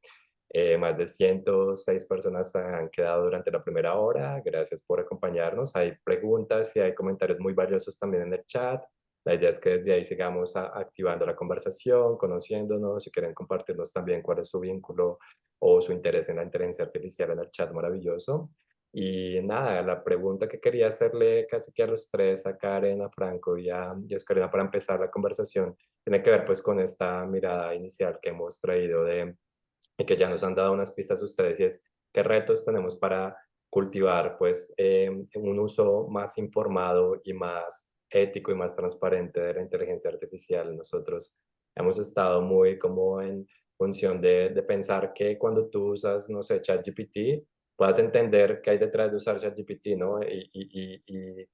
Más de 106 personas han quedado durante la primera hora. Gracias por acompañarnos. Hay preguntas y hay comentarios muy valiosos también en el chat. La idea es que desde ahí sigamos activando la conversación, conociéndonos, si quieren compartirnos también cuál es su vínculo o su interés en la inteligencia artificial en el chat maravilloso. Y nada, la pregunta que quería hacerle casi que a los tres, a Karen, a Franco y a Oscarina para empezar la conversación, tiene que ver pues con esta mirada inicial que hemos traído y que ya nos han dado unas pistas ustedes, y es qué retos tenemos para cultivar pues un uso más informado y más ético y más transparente de la inteligencia artificial. Nosotros hemos estado muy como en función de pensar que cuando tú usas, no sé, ChatGPT, puedas entender qué hay detrás de usar ChatGPT, ¿no? Y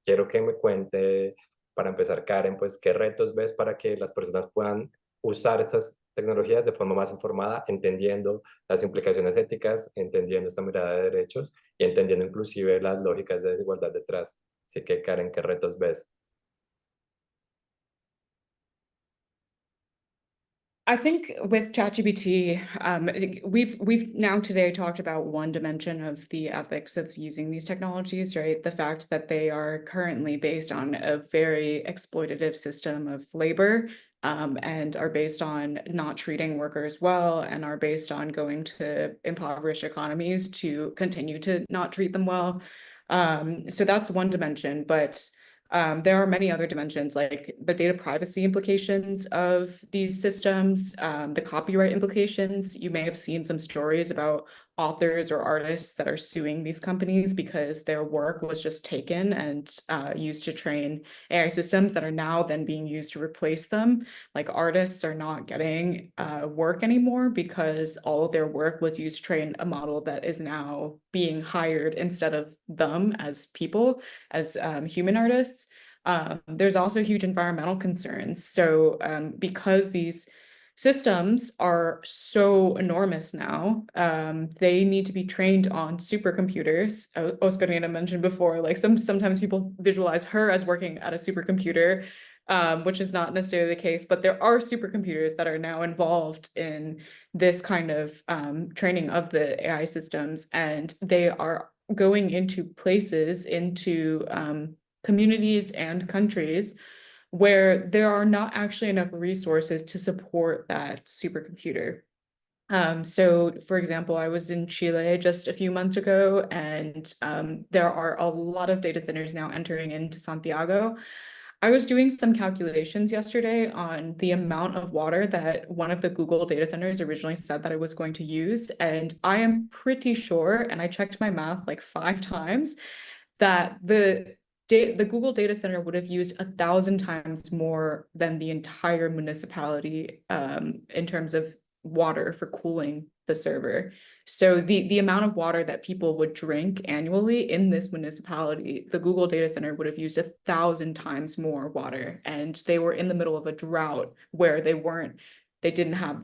quiero que me cuente, para empezar, Karen, pues qué retos ves para que las personas puedan usar estas tecnologías de forma más informada, entendiendo las implicaciones éticas, entendiendo esta mirada de derechos y entendiendo inclusive las lógicas de desigualdad detrás. Así que, Karen, ¿qué retos ves? I think with ChatGPT, we've now today talked about one dimension of the ethics of using these technologies, right? The fact that they are currently based on a very exploitative system of labor, and are based on not treating workers well, and are based on going to impoverished economies to continue to not treat them well. So that's one dimension, but there are many other dimensions, like the data privacy implications of these systems, the copyright implications. You may have seen some stories about authors or artists that are suing these companies because their work was just taken and used to train AI systems that are now then being used to replace them. Like, artists are not getting work anymore because all of their work was used to train a model that is now being hired instead of them as people, as human artists. There's also huge environmental concerns. So because these systems are so enormous now, they need to be trained on supercomputers. Oscarina mentioned before, like sometimes people visualize her as working at a supercomputer, which is not necessarily the case, but there are supercomputers that are now involved in this kind of training of the AI systems, and they are going into places, into communities and countries where there are not actually enough resources to support that supercomputer. So for example, I was in Chile just a few months ago, and there are a lot of data centers now entering into Santiago. I was doing some calculations yesterday on the amount of water that one of the Google data centers originally said that I was going to use, and I am pretty sure, and I checked my math like 5 times, that the Google data center would have used 1,000 times more than the entire municipality in terms of water for cooling the server. So the amount of water that people would drink annually in this municipality, the Google data center would have used 1,000 times more water, and they were in the middle of a drought where they didn't have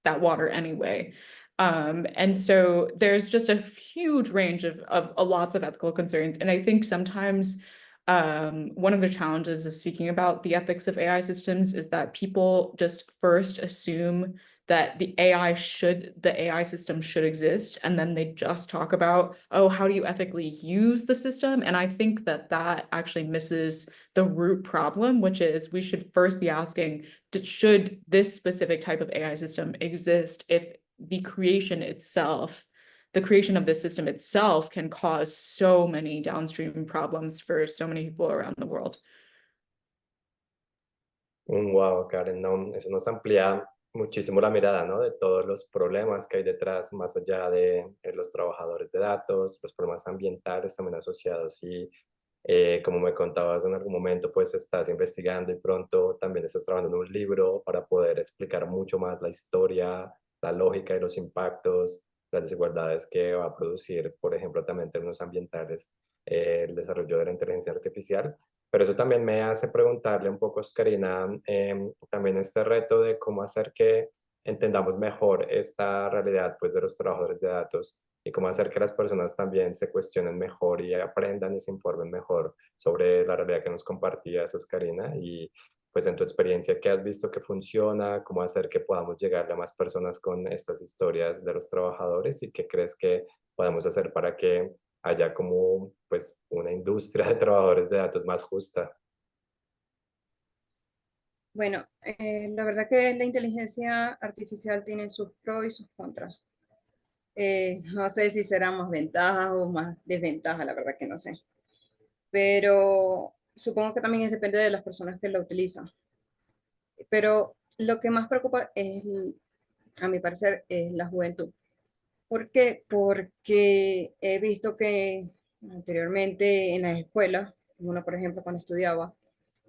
that water anyway. And so there's just a huge range of lots of ethical concerns. And I think sometimes one of the challenges of speaking about the ethics of AI systems is that people just first assume that the AI system should exist, and then they just talk about, oh, how do you ethically use the system? And I think that that actually misses the root problem, which is we should first be asking, should this specific type of AI system exist if the creation of this system itself can cause so many downstream problems for so many people around the world. Wow, Karen, no, eso nos amplía muchísimo la mirada, ¿no? De todos los problemas que hay detrás, más allá de los trabajadores de datos, los problemas ambientales también asociados. Y como me contabas en algún momento, pues estás investigando y pronto también estás trabajando en un libro para poder explicar mucho más la historia, la lógica y los impactos, las desigualdades que va a producir, por ejemplo, también en términos ambientales, el desarrollo de la inteligencia artificial. Pero eso también me hace preguntarle un poco, Oscarina, también este reto de cómo hacer que entendamos mejor esta realidad pues, de los trabajadores de datos, y cómo hacer que las personas también se cuestionen mejor y aprendan y se informen mejor sobre la realidad que nos compartías, Oscarina. Y pues en tu experiencia, ¿qué has visto que funciona? ¿Cómo hacer que podamos llegar a más personas con estas historias de los trabajadores? ¿Y qué crees que podemos hacer para que haya como pues una industria de trabajadores de datos más justa? Bueno, la verdad que la inteligencia artificial tiene sus pros y sus contras. No sé si serán más ventajas o más desventajas, la verdad que no sé. Pero supongo que también depende de las personas que la utilizan. Pero lo que más preocupa es, a mi parecer, es la juventud. ¿Por qué? Porque he visto que anteriormente en las escuelas, uno por ejemplo cuando estudiaba,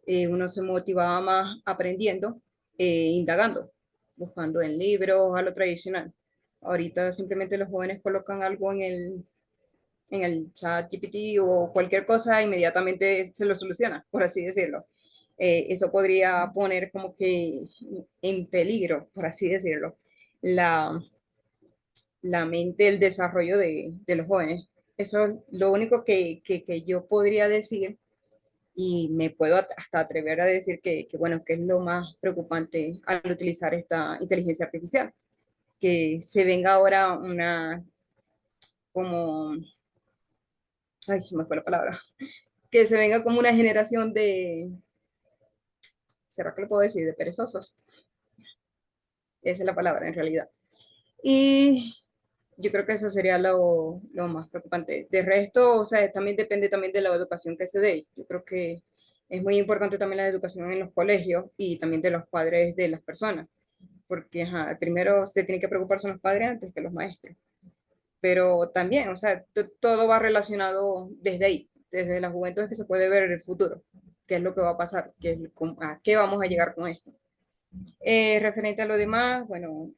uno se motivaba más aprendiendo, indagando, buscando en libros, a lo tradicional. Ahorita simplemente los jóvenes colocan algo en el chat GPT o cualquier cosa, inmediatamente se lo soluciona, por así decirlo. Eso podría poner como que en peligro, por así decirlo, la, la mente, el desarrollo de los jóvenes. Eso es lo único que yo podría decir y me puedo hasta atrever a decir bueno, que es lo más preocupante al utilizar esta inteligencia artificial, que se venga ahora una, como, ay, se me fue la palabra, que se venga como una generación de, ¿será que lo puedo decir? De perezosos. Esa es la palabra en realidad. Y yo creo que eso sería lo más preocupante. De resto, o sea, también depende también de la educación que se dé. Yo creo que es muy importante también la educación en los colegios y también de los padres de las personas, porque ajá, primero se tiene que preocupar son los padres antes que los maestros. Pero también, o sea, todo va relacionado desde ahí, desde la juventud es que se puede ver el futuro, qué es lo que va a pasar, a qué vamos a llegar con esto. Referente a lo demás, bueno,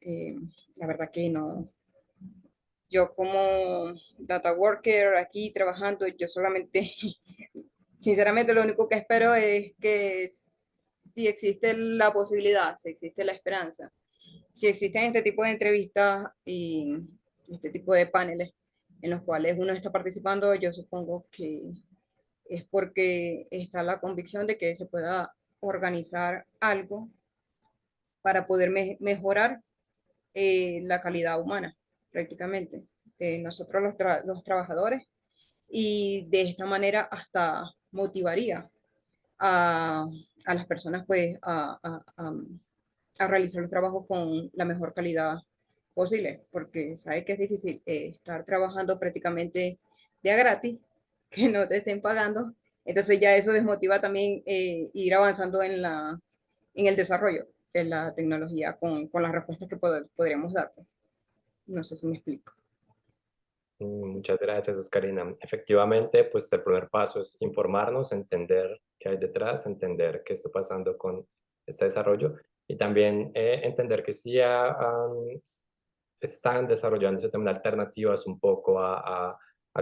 la verdad que no, yo como data worker aquí trabajando, yo solamente, sinceramente lo único que espero es que si existe la posibilidad, si existe la esperanza, si existen este tipo de entrevistas y este tipo de paneles en los cuales uno está participando, yo supongo que es porque está la convicción de que se pueda organizar algo para poder mejorar la calidad humana, prácticamente, de nosotros los trabajadores, y de esta manera hasta motivaría a, a las personas pues a realizar los trabajos con la mejor calidad posible, porque sabes que es difícil estar trabajando prácticamente de a gratis, que no te estén pagando, entonces ya eso desmotiva también ir avanzando en el desarrollo de la tecnología con las respuestas que podríamos dar. No sé si me explico. Muchas gracias, Oscarina. Efectivamente, pues el primer paso es informarnos, entender qué hay detrás, entender qué está pasando con este desarrollo y también entender que sí están desarrollándose también alternativas un poco a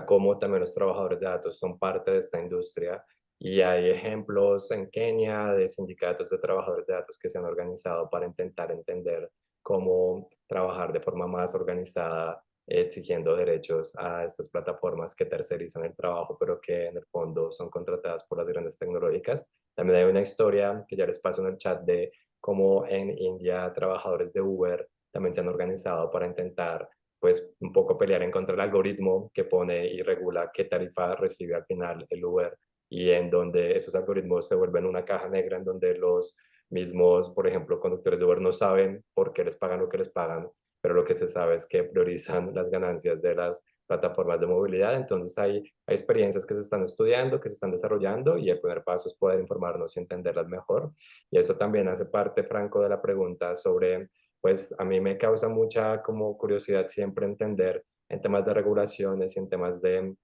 cómo también los trabajadores de datos son parte de esta industria. Y hay ejemplos en Kenia de sindicatos de trabajadores de datos que se han organizado para intentar entender cómo trabajar de forma más organizada, exigiendo derechos a estas plataformas que tercerizan el trabajo, pero que en el fondo son contratadas por las grandes tecnológicas. También hay una historia que ya les paso en el chat de cómo en India trabajadores de Uber también se han organizado para intentar pues un poco pelear en contra del algoritmo que pone y regula qué tarifa recibe al final el Uber y en donde esos algoritmos se vuelven una caja negra en donde los mismos, por ejemplo, conductores de Uber no saben por qué les pagan lo que les pagan, pero lo que se sabe es que priorizan las ganancias de las plataformas de movilidad. Entonces hay experiencias que se están estudiando, que se están desarrollando y el primer paso es poder informarnos y entenderlas mejor. Y eso también hace parte, Franco, de la pregunta sobre pues a mí me causa mucha como curiosidad siempre entender en temas de regulaciones y en temas de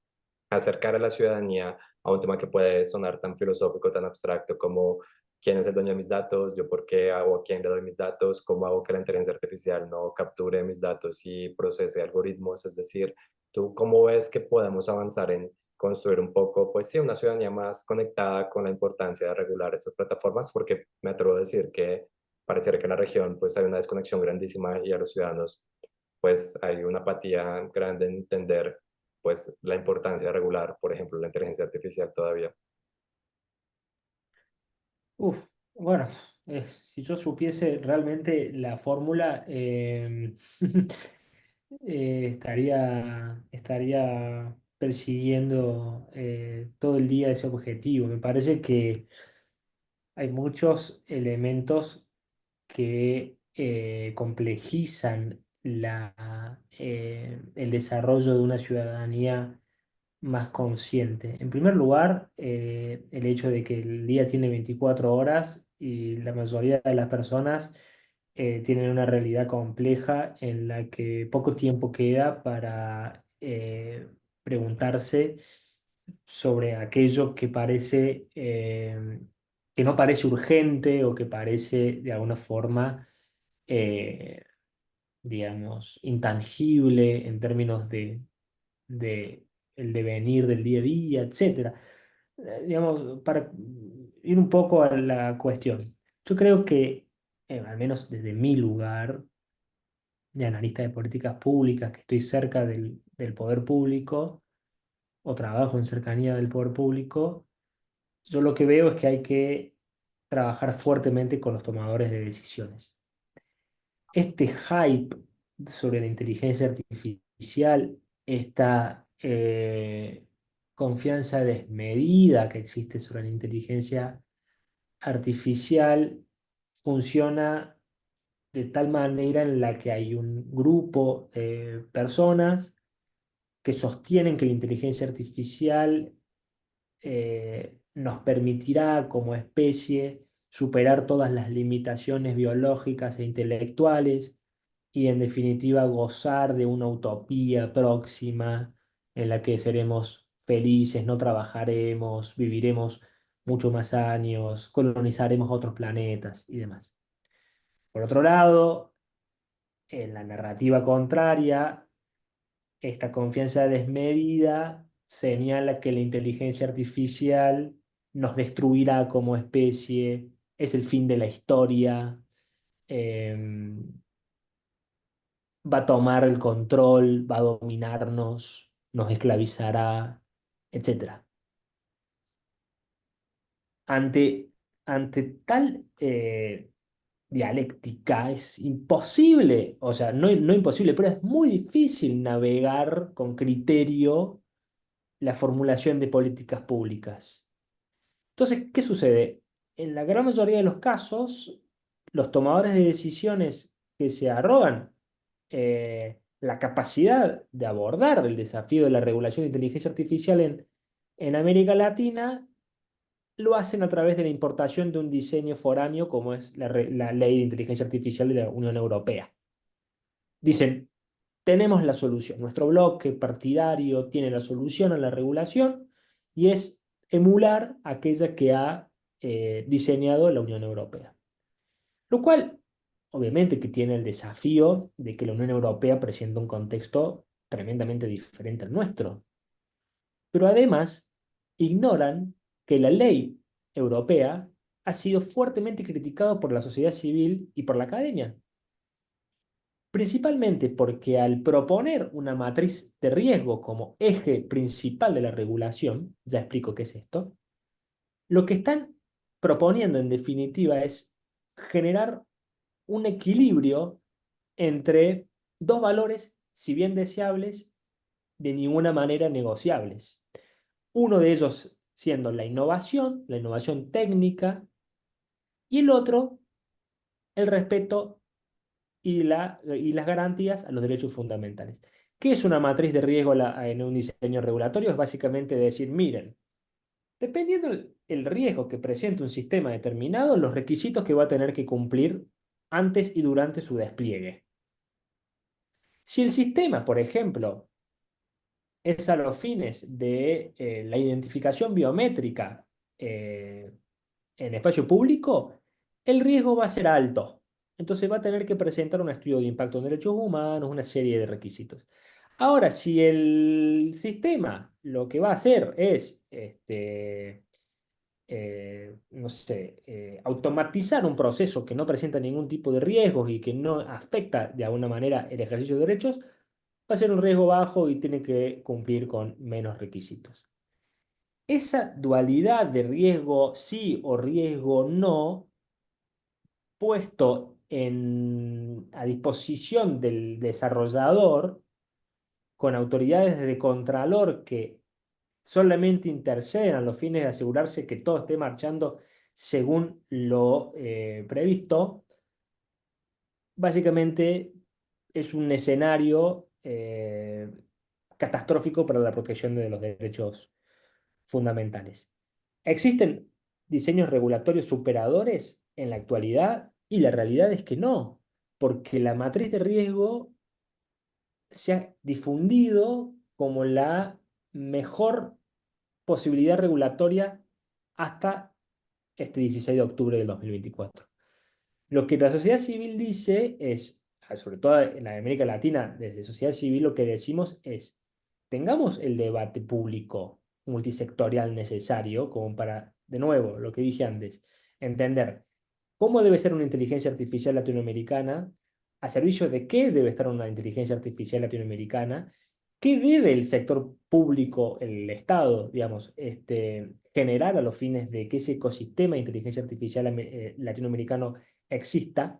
acercar a la ciudadanía a un tema que puede sonar tan filosófico, tan abstracto como quién es el dueño de mis datos, yo por qué hago a quién le doy mis datos, cómo hago que la inteligencia artificial no capture mis datos y procese algoritmos, es decir, ¿tú cómo ves que podemos avanzar en construir un poco, pues sí, una ciudadanía más conectada con la importancia de regular estas plataformas? Porque me atrevo a decir que pareciera que en la región pues hay una desconexión grandísima y a los ciudadanos pues hay una apatía grande en entender pues la importancia de regular, por ejemplo, la inteligencia artificial todavía. Uf, bueno, si yo supiese realmente la fórmula, estaría persiguiendo todo el día ese objetivo. Me parece que hay muchos elementos que complejizan el desarrollo de una ciudadanía más consciente. En primer lugar, el hecho de que el día tiene 24 horas y la mayoría de las personas tienen una realidad compleja en la que poco tiempo queda para preguntarse sobre aquello que parece, que no parece urgente o que parece de alguna forma, eh, digamos, intangible en términos de el devenir del día a día, etcétera. Digamos, para ir un poco a la cuestión, yo creo que, al menos desde mi lugar de analista de políticas públicas, que estoy cerca del poder público o trabajo en cercanía del poder público, yo lo que veo es que hay que trabajar fuertemente con los tomadores de decisiones. Este hype sobre la inteligencia artificial, esta confianza desmedida que existe sobre la inteligencia artificial, funciona de tal manera en la que hay un grupo de personas que sostienen que la inteligencia artificial nos permitirá como especie superar todas las limitaciones biológicas e intelectuales y en definitiva gozar de una utopía próxima en la que seremos felices, no trabajaremos, viviremos mucho más años, colonizaremos otros planetas y demás. Por otro lado, en la narrativa contraria, esta confianza desmedida señala que la inteligencia artificial nos destruirá como especie, es el fin de la historia, va a tomar el control, va a dominarnos, nos esclavizará, etcétera. Ante, ante tal dialéctica es imposible, o sea, no imposible, pero es muy difícil navegar con criterio la formulación de políticas públicas. Entonces, ¿qué sucede? En la gran mayoría de los casos, los tomadores de decisiones que se arrogan la capacidad de abordar el desafío de la regulación de inteligencia artificial en América Latina, lo hacen a través de la importación de un diseño foráneo como es la ley de inteligencia artificial de la Unión Europea. Dicen, tenemos la solución, nuestro bloque partidario tiene la solución a la regulación y es emular aquella que ha diseñado la Unión Europea. Lo cual, obviamente, que tiene el desafío de que la Unión Europea presenta un contexto tremendamente diferente al nuestro. Pero además, ignoran que la ley europea ha sido fuertemente criticada por la sociedad civil y por la academia. Principalmente porque al proponer una matriz de riesgo como eje principal de la regulación, ya explico qué es esto, lo que están proponiendo en definitiva es generar un equilibrio entre dos valores, si bien deseables, de ninguna manera negociables. Uno de ellos siendo la innovación técnica, y el otro, el respeto y las garantías a los derechos fundamentales. ¿Qué es una matriz de riesgo en un diseño regulatorio? Es básicamente decir, miren, dependiendo el riesgo que presente un sistema determinado, los requisitos que va a tener que cumplir antes y durante su despliegue. Si el sistema, por ejemplo, es a los fines de la identificación biométrica en espacio público, el riesgo va a ser alto. Entonces va a tener que presentar un estudio de impacto en derechos humanos, una serie de requisitos. Ahora, si el sistema lo que va a hacer es, no sé, automatizar un proceso que no presenta ningún tipo de riesgos y que no afecta de alguna manera el ejercicio de derechos, va a ser un riesgo bajo y tiene que cumplir con menos requisitos. Esa dualidad de riesgo sí o riesgo no, puesto a disposición del desarrollador con autoridades de contralor que solamente interceden a los fines de asegurarse que todo esté marchando según lo previsto, básicamente es un escenario catastrófico para la protección de los derechos fundamentales. ¿Existen diseños regulatorios superadores en la actualidad? Y la realidad es que no, porque la matriz de riesgo se ha difundido como la mejor posibilidad regulatoria hasta este 16 de octubre del 2024. Lo que la sociedad civil dice es, sobre todo en la América Latina, desde sociedad civil lo que decimos es, tengamos el debate público multisectorial necesario como para, de nuevo, lo que dije antes, entender cómo debe ser una inteligencia artificial latinoamericana, a servicio de qué debe estar una inteligencia artificial latinoamericana, qué debe el sector público, el Estado, digamos, generar a los fines de que ese ecosistema de inteligencia artificial latinoamericano exista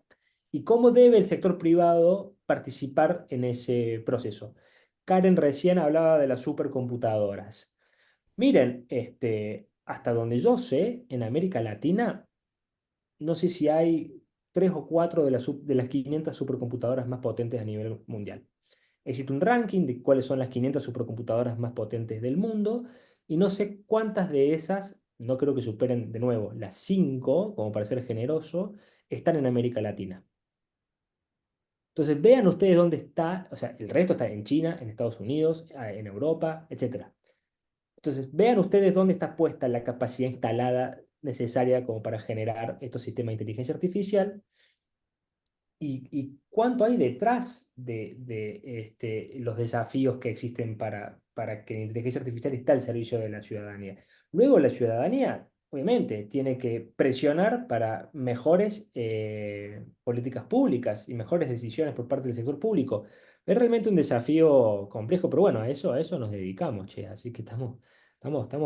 y cómo debe el sector privado participar en ese proceso. Karen recién hablaba de las supercomputadoras. Miren, hasta donde yo sé, en América Latina, no sé si hay 3 o 4 de las 500 supercomputadoras más potentes a nivel mundial. Existe un ranking de cuáles son las 500 supercomputadoras más potentes del mundo y no sé cuántas de esas, no creo que superen de nuevo las 5, como para ser generoso, están en América Latina. Entonces vean ustedes dónde está, o sea, el resto está en China, en Estados Unidos, en Europa, etc. Entonces vean ustedes dónde está puesta la capacidad instalada necesaria como para generar estos sistemas de inteligencia artificial y cuánto hay detrás de los desafíos que existen para que la inteligencia artificial esté al servicio de la ciudadanía. Luego la ciudadanía, obviamente, tiene que presionar para mejores políticas públicas y mejores decisiones por parte del sector público. Es realmente un desafío complejo, pero bueno, a eso nos dedicamos, che, así que estamos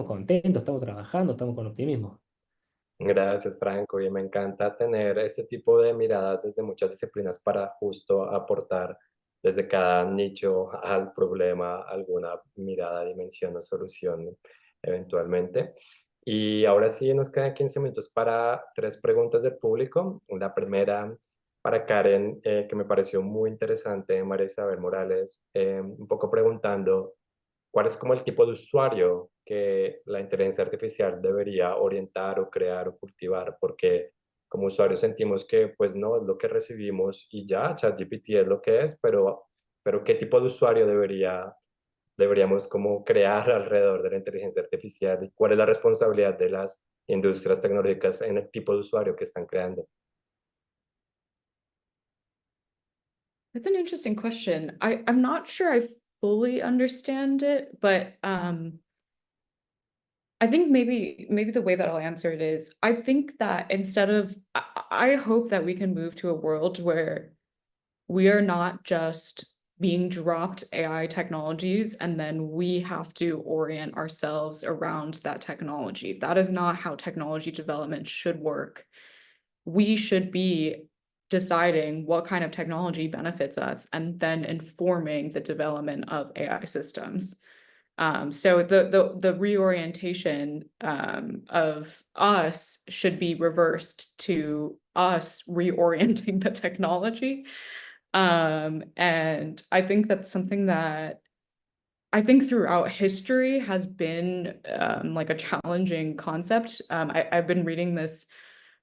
contentos, estamos trabajando, estamos con optimismo. Gracias, Franco. Y me encanta tener este tipo de miradas desde muchas disciplinas para justo aportar desde cada nicho al problema alguna mirada, dimensión o solución eventualmente. Y ahora sí, nos quedan 15 minutos para 3 preguntas del público. La primera para Karen, que me pareció muy interesante, María Isabel Morales, un poco preguntando, ¿cuál es como el tipo de usuario que la inteligencia artificial debería orientar o crear o cultivar? Porque como usuarios sentimos que pues no es lo que recibimos y ya, ChatGPT es lo que es, pero ¿qué tipo de usuario deberíamos como crear alrededor de la inteligencia artificial? ¿Y cuál es la responsabilidad de las industrias tecnológicas en el tipo de usuario que están creando? That's an interesting question. I'm not sure I fully understand it, but I think maybe the way that I'll answer it is I think that instead of I hope that we can move to a world where we are not just being dropped AI technologies and then we have to orient ourselves around that technology. That is not how technology development should work. We should be deciding what kind of technology benefits us and then informing the development of AI systems. So the reorientation of us should be reversed to us reorienting the technology. And I think that's something that I think throughout history has been like a challenging concept. I've been reading this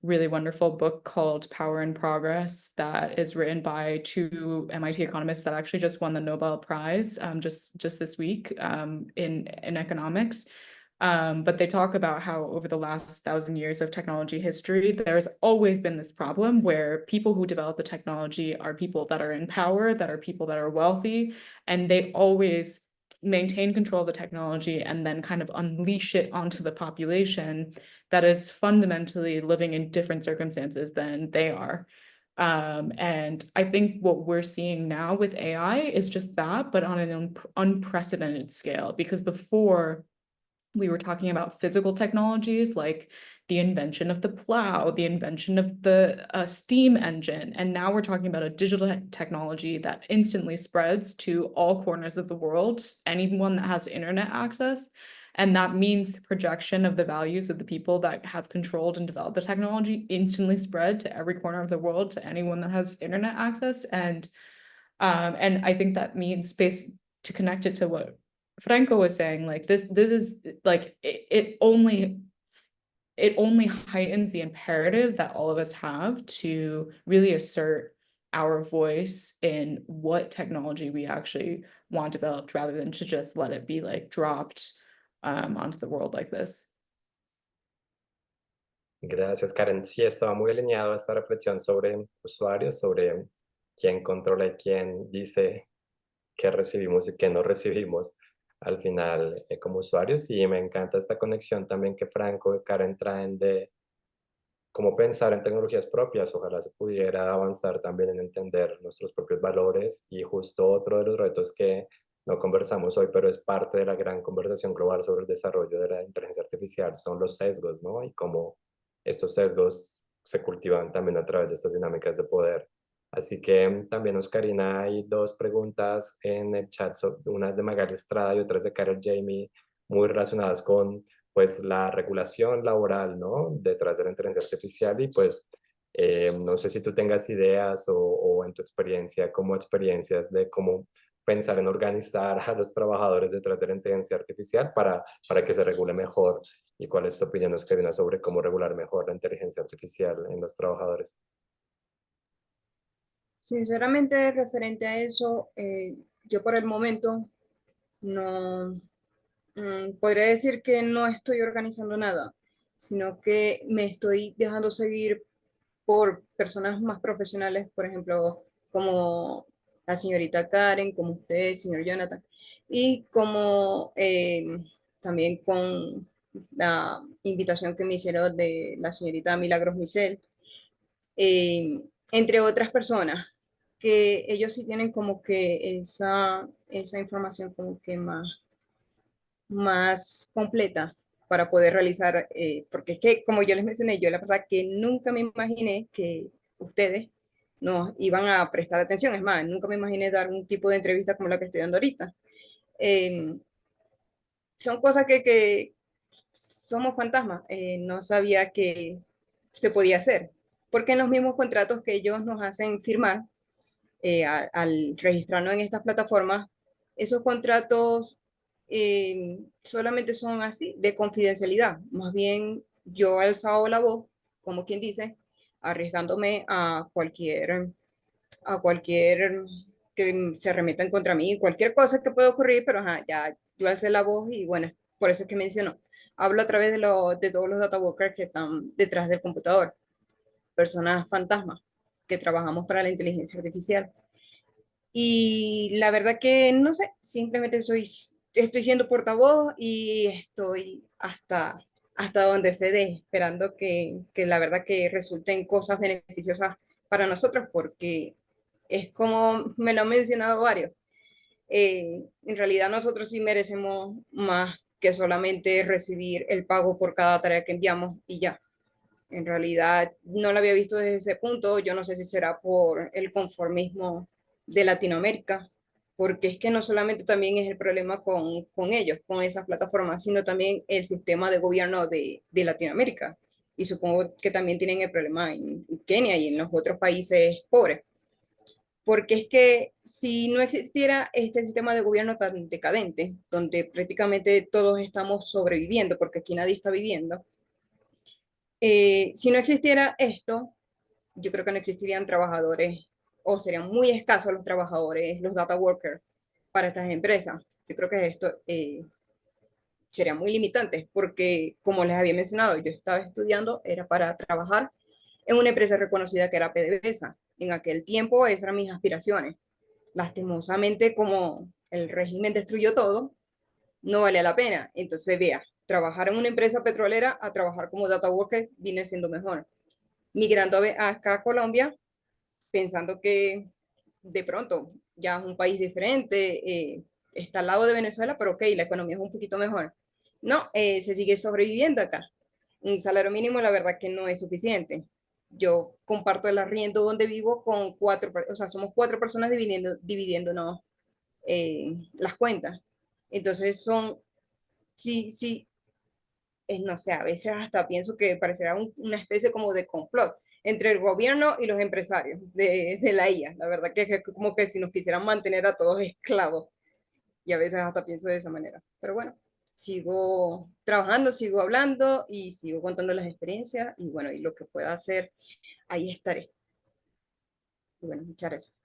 really wonderful book called Power and Progress that is written by 2 MIT economists that actually just won the Nobel Prize just this week in economics. But they talk about how over the last 1,000 years of technology history, there's always been this problem where people who develop the technology are people that are in power, that are people that are wealthy, and they always maintain control of the technology and then kind of unleash it onto the population that is fundamentally living in different circumstances than they are. And I think what we're seeing now with AI is just that, but on an unprecedented scale, because before we were talking about physical technologies like the invention of the plow, the invention of the steam engine, and now we're talking about a digital technology that instantly spreads to all corners of the world, anyone that has internet access. And that means the projection of the values of the people that have controlled and developed the technology instantly spread to every corner of the world, to anyone that has internet access. And I think that means space to connect it to what Franco was saying, like this is like it only heightens the imperative that all of us have to really assert our voice in what technology we actually want developed, rather than to just let it be like dropped onto the world like this. Gracias, Karen. Sí, estaba muy alineado a esta reflexión sobre usuarios, sobre quién controla y quién dice qué recibimos y qué no recibimos al final como usuarios. Y me encanta esta conexión también que Franco y Karen traen de cómo pensar en tecnologías propias. Ojalá se pudiera avanzar también en entender nuestros propios valores. Y justo otro de los retos que no conversamos hoy, pero es parte de la gran conversación global sobre el desarrollo de la inteligencia artificial, son los sesgos, ¿no? Y cómo estos sesgos se cultivan también a través de estas dinámicas de poder. Así que también, Oscarina, hay dos preguntas en el chat, unas de Magali Estrada y otras de Carol Jamie, muy relacionadas con pues la regulación laboral, ¿no? Detrás de la inteligencia artificial y pues no sé si tú tengas ideas o en tu experiencia, como experiencias de cómo pensar en organizar a los trabajadores detrás de la inteligencia artificial para que se regule mejor. ¿Y cuál es tu opinión, Oscarina, sobre cómo regular mejor la inteligencia artificial en los trabajadores? Sinceramente, referente a eso, yo por el momento no podría decir que no estoy organizando nada, sino que me estoy dejando seguir por personas más profesionales, por ejemplo, como la señorita Karen, como usted, señor Jonathan, y como también con la invitación que me hicieron de la señorita Milagros Micel, entre otras personas, que ellos sí tienen como que esa información como que más completa para poder realizar, porque es que, como yo les mencioné, yo la verdad que nunca me imaginé que ustedes nos iban a prestar atención, es más, nunca me imaginé dar un tipo de entrevista como la que estoy dando ahorita. Eh, Son cosas que somos fantasmas, no sabía que se podía hacer, porque en los mismos contratos que ellos nos hacen firmar, al registrarnos en estas plataformas, esos contratos solamente son así, de confidencialidad. Más bien yo he alzado la voz, como quien dice, arriesgándome a cualquier que se arremeta en contra mí, cualquier cosa que pueda ocurrir, pero ajá, ya yo alcé la voz y bueno, por eso es que menciono. Hablo a través de todos los data workers que están detrás del computador, personas fantasmas que trabajamos para la inteligencia artificial. Y la verdad que no sé, simplemente estoy siendo portavoz y estoy hasta donde se dé, esperando que la verdad que resulten cosas beneficiosas para nosotros, porque es como me lo han mencionado varios. En realidad nosotros sí merecemos más que solamente recibir el pago por cada tarea que enviamos y ya. En realidad no lo había visto desde ese punto. Yo no sé si será por el conformismo de Latinoamérica, porque es que no solamente también es el problema con ellos, con esas plataformas, sino también el sistema de gobierno de Latinoamérica. Y supongo que también tienen el problema en Kenia y en los otros países pobres. Porque es que si no existiera este sistema de gobierno tan decadente, donde prácticamente todos estamos sobreviviendo, porque aquí nadie está viviendo, si no existiera esto, yo creo que no existirían trabajadores o serían muy escasos los trabajadores, los data workers para estas empresas. Yo creo que esto sería muy limitante porque, como les había mencionado, yo estaba estudiando, era para trabajar en una empresa reconocida que era PDVSA. En aquel tiempo esas eran mis aspiraciones. Lastimosamente, como el régimen destruyó todo, no vale la pena. Entonces, vea, trabajar en una empresa petrolera a trabajar como data worker viene siendo mejor. Migrando acá a Colombia, pensando que de pronto ya es un país diferente, está al lado de Venezuela, pero ok, la economía es un poquito mejor. No, se sigue sobreviviendo acá. Un salario mínimo, la verdad que no es suficiente. Yo comparto el arriendo donde vivo con o sea, somos cuatro personas dividiéndonos las cuentas. Entonces son sí, sí, no sé, a veces hasta pienso que parecerá una especie como de complot entre el gobierno y los empresarios de la IA. La verdad que es como que si nos quisieran mantener a todos esclavos. Y a veces hasta pienso de esa manera. Pero bueno, sigo trabajando, sigo hablando y sigo contando las experiencias y bueno, y lo que pueda hacer, ahí estaré. Y bueno, muchas gracias.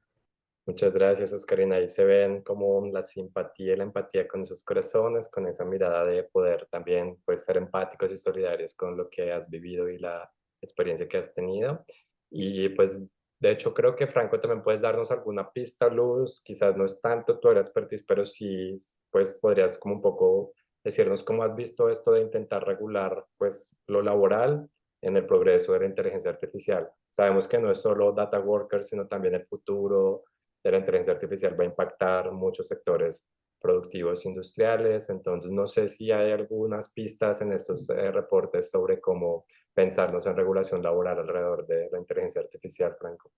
Muchas gracias, Oscarina. Ahí se ven como la simpatía y la empatía con esos corazones, con esa mirada de poder también pues, ser empáticos y solidarios con lo que has vivido y la experiencia que has tenido. Y pues, de hecho, creo que Franco también puedes darnos alguna pista, luz. Quizás no es tanto tu área de expertise, pero sí, pues podrías como un poco decirnos cómo has visto esto de intentar regular pues lo laboral en el progreso de la inteligencia artificial. Sabemos que no es solo data workers, sino también el futuro de la inteligencia artificial va a impactar muchos sectores productivos industriales. Entonces, no sé si hay algunas pistas en estos reportes sobre cómo pensarnos en regulación laboral alrededor de la inteligencia artificial, Franco.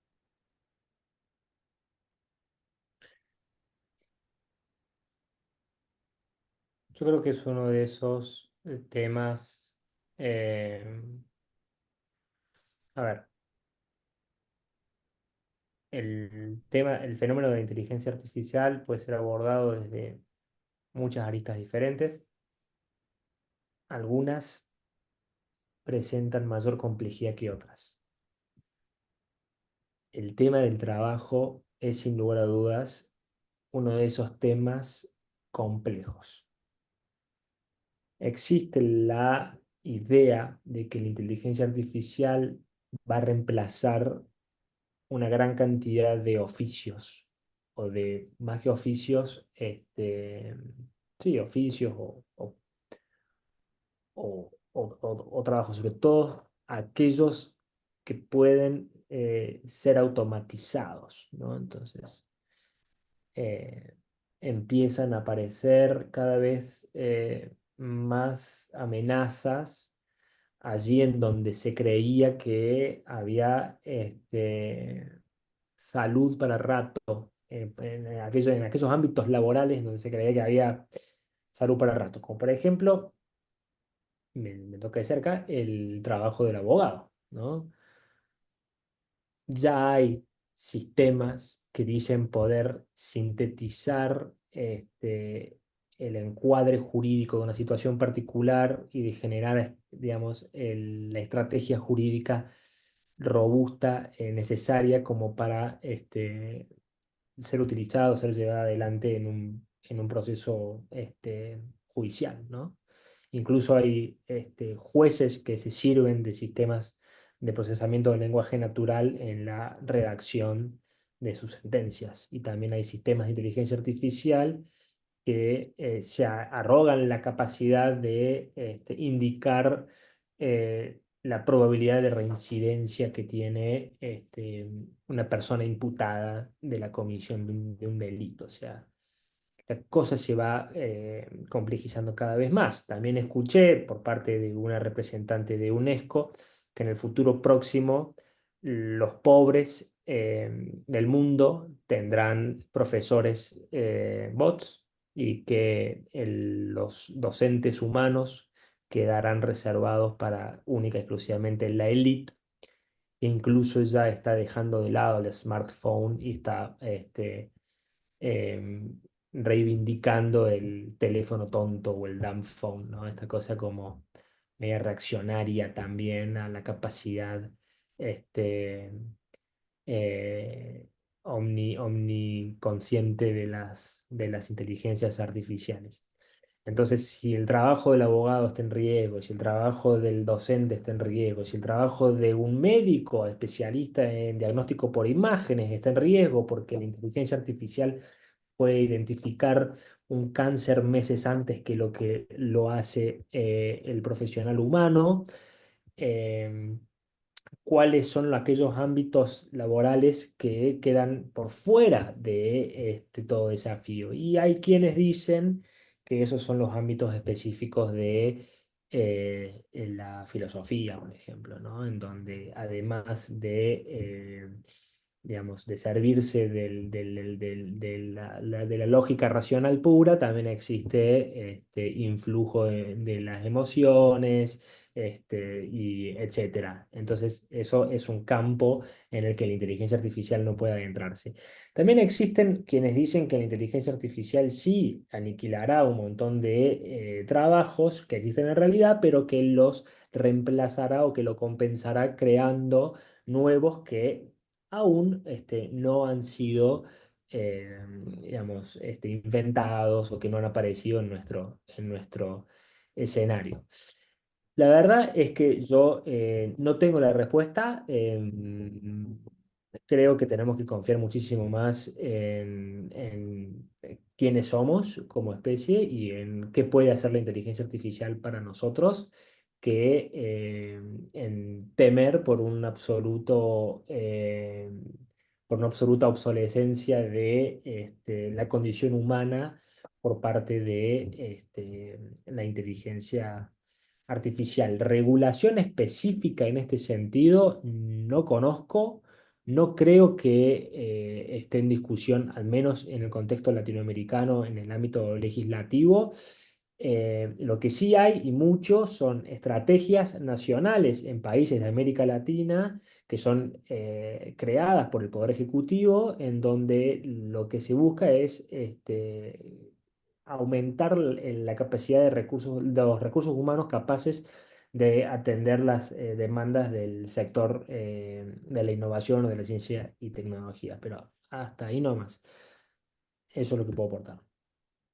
Yo creo que es uno de esos temas, a ver, el fenómeno de la inteligencia artificial puede ser abordado desde muchas aristas diferentes. Algunas presentan mayor complejidad que otras. El tema del trabajo es sin lugar a dudas uno de esos temas complejos. Existe la idea de que la inteligencia artificial va a reemplazar una gran cantidad de oficios, o de más que oficios, sí, oficios o trabajos, sobre todo aquellos que pueden ser automatizados, ¿no? Entonces, eh, empiezan a aparecer cada vez más amenazas allí en donde se creía que había salud para rato, en aquellos ámbitos laborales donde se creía que había salud para rato, como por ejemplo, me toca de cerca el trabajo del abogado, ¿no? Ya hay sistemas que dicen poder sintetizar el encuadre jurídico de una situación particular y de generar, digamos, la estrategia jurídica robusta, necesaria como para ser utilizado, ser llevado adelante en un proceso judicial, ¿no? Incluso hay jueces que se sirven de sistemas de procesamiento del lenguaje natural en la redacción de sus sentencias. Y también hay sistemas de inteligencia artificial que arrogan la capacidad de indicar la probabilidad de reincidencia que tiene una persona imputada de la comisión de un delito. O sea, la cosa se va complejizando cada vez más. También escuché por parte de una representante de UNESCO que en el futuro próximo los pobres del mundo tendrán profesores bots y que los docentes humanos quedarán reservados para única y exclusivamente la élite. Incluso ya está dejando de lado el smartphone y está em, reivindicando el teléfono tonto o el dumb phone, ¿no? Esta cosa como media reaccionaria también a la capacidad este, omniconsciente de las inteligencias artificiales. Entonces, si el trabajo del abogado está en riesgo, si el trabajo del docente está en riesgo, si el trabajo de un médico especialista en diagnóstico por imágenes está en riesgo porque la inteligencia artificial puede identificar un cáncer meses antes que lo hace el profesional humano, em, cuáles son aquellos ámbitos laborales que quedan por fuera de todo desafío. Y hay quienes dicen que esos son los ámbitos específicos de la filosofía, por ejemplo, ¿no? En donde además de digamos, de servirse de la lógica racional pura, también existe influjo de las emociones, y etcétera. Entonces, eso es un campo en el que la inteligencia artificial no puede adentrarse. También existen quienes dicen que la inteligencia artificial sí aniquilará un montón de trabajos que existen en realidad, pero que los reemplazará o que lo compensará creando nuevos que aún no han sido, digamos, inventados o que no han aparecido en nuestro escenario. La verdad es que yo no tengo la respuesta. Creo que tenemos que confiar muchísimo más en quiénes somos como especie y en qué puede hacer la inteligencia artificial para nosotros que en temer por una absoluta obsolescencia de la condición humana por parte de la inteligencia artificial. Regulación específica en este sentido no conozco, no creo que esté en discusión, al menos en el contexto latinoamericano, en el ámbito legislativo. Lo que sí hay, y mucho, son estrategias nacionales en países de América Latina que son creadas por el Poder Ejecutivo, en donde lo que se busca es aumentar la capacidad de los recursos humanos capaces de atender las demandas del sector de la innovación o de la ciencia y tecnología. Pero hasta ahí nomás. Eso es lo que puedo aportar.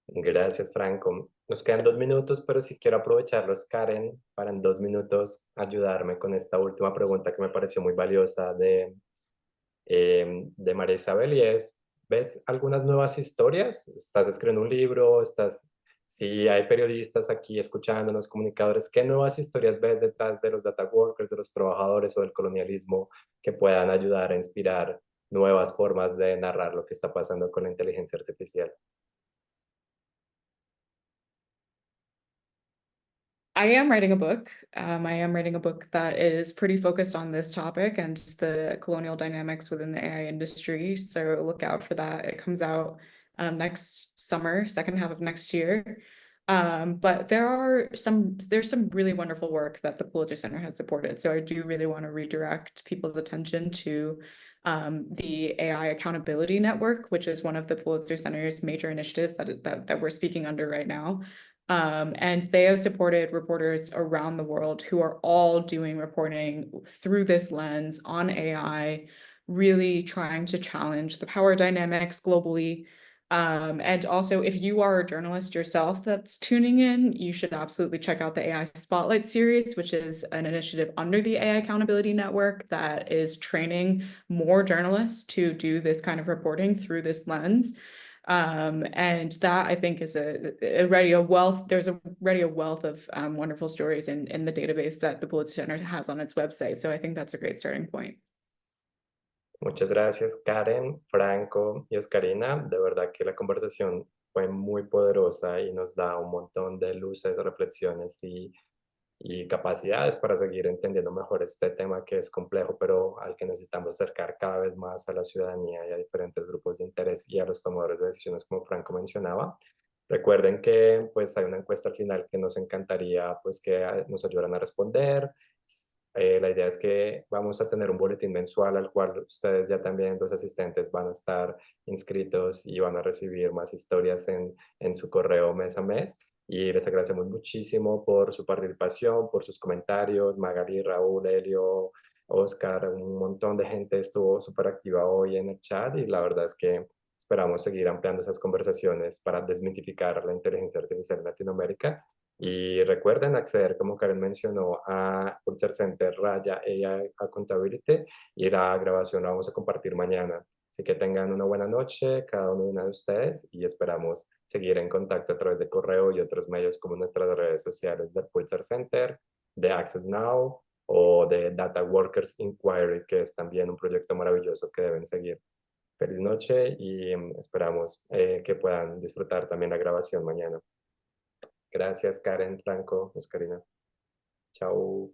Gracias, Franco. Nos quedan 2 minutos, pero sí quiero aprovecharlos, Karen, para en 2 minutos ayudarme con esta última pregunta que me pareció muy valiosa de María Isabel, y es, ¿ves algunas nuevas historias? ¿Estás escribiendo un libro? Si hay periodistas aquí escuchándonos, comunicadores, ¿qué nuevas historias ves detrás de los data workers, de los trabajadores o del colonialismo que puedan ayudar a inspirar nuevas formas de narrar lo que está pasando con la inteligencia artificial? I am writing a book. I am writing a book that is pretty focused on this topic and the colonial dynamics within the AI industry. So look out for that. It comes out next summer, second half of next year. But there's some really wonderful work that the Pulitzer Center has supported. So I do really want to redirect people's attention to the AI Accountability Network, which is one of the Pulitzer Center's major initiatives that we're speaking under right now. And they have supported reporters around the world who are all doing reporting through this lens on AI, really trying to challenge the power dynamics globally. And also, if you are a journalist yourself that's tuning in, you should absolutely check out the AI Spotlight series, which is an initiative under the AI Accountability Network that is training more journalists to do this kind of reporting through this lens. And that I think is already a wealth. There's already a wealth of wonderful stories in the database that the Pulitzer Center has on its website. So I think that's a great starting point. Muchas gracias, Karen, Franco y Oscarina. De verdad que la conversación fue muy poderosa y nos da un montón de luces, reflexiones y capacidades para seguir entendiendo mejor este tema que es complejo, pero al que necesitamos acercar cada vez más a la ciudadanía y a diferentes grupos de interés y a los tomadores de decisiones, como Franco mencionaba. Recuerden que pues hay una encuesta al final que nos encantaría pues que nos ayudaran a responder. La idea es que vamos a tener un boletín mensual al cual ustedes ya también, los asistentes, van a estar inscritos y van a recibir más historias en su correo mes a mes. Y les agradecemos muchísimo por su participación, por sus comentarios. Magali, Raúl, Helio, Oscar, un montón de gente estuvo súper activa hoy en el chat y la verdad es que esperamos seguir ampliando esas conversaciones para desmitificar la inteligencia artificial en Latinoamérica. Y recuerden acceder, como Karen mencionó, a Pulsar Center Raya AI Accountability, y la grabación la vamos a compartir mañana. Así que tengan una buena noche cada uno de ustedes y esperamos seguir en contacto a través de correo y otros medios como nuestras redes sociales del Pulsar Center, de Access Now o de Data Workers Inquiry, que es también un proyecto maravilloso que deben seguir. Feliz noche y esperamos que puedan disfrutar también la grabación mañana. Gracias, Karen, Franco, Oscarina. Chao.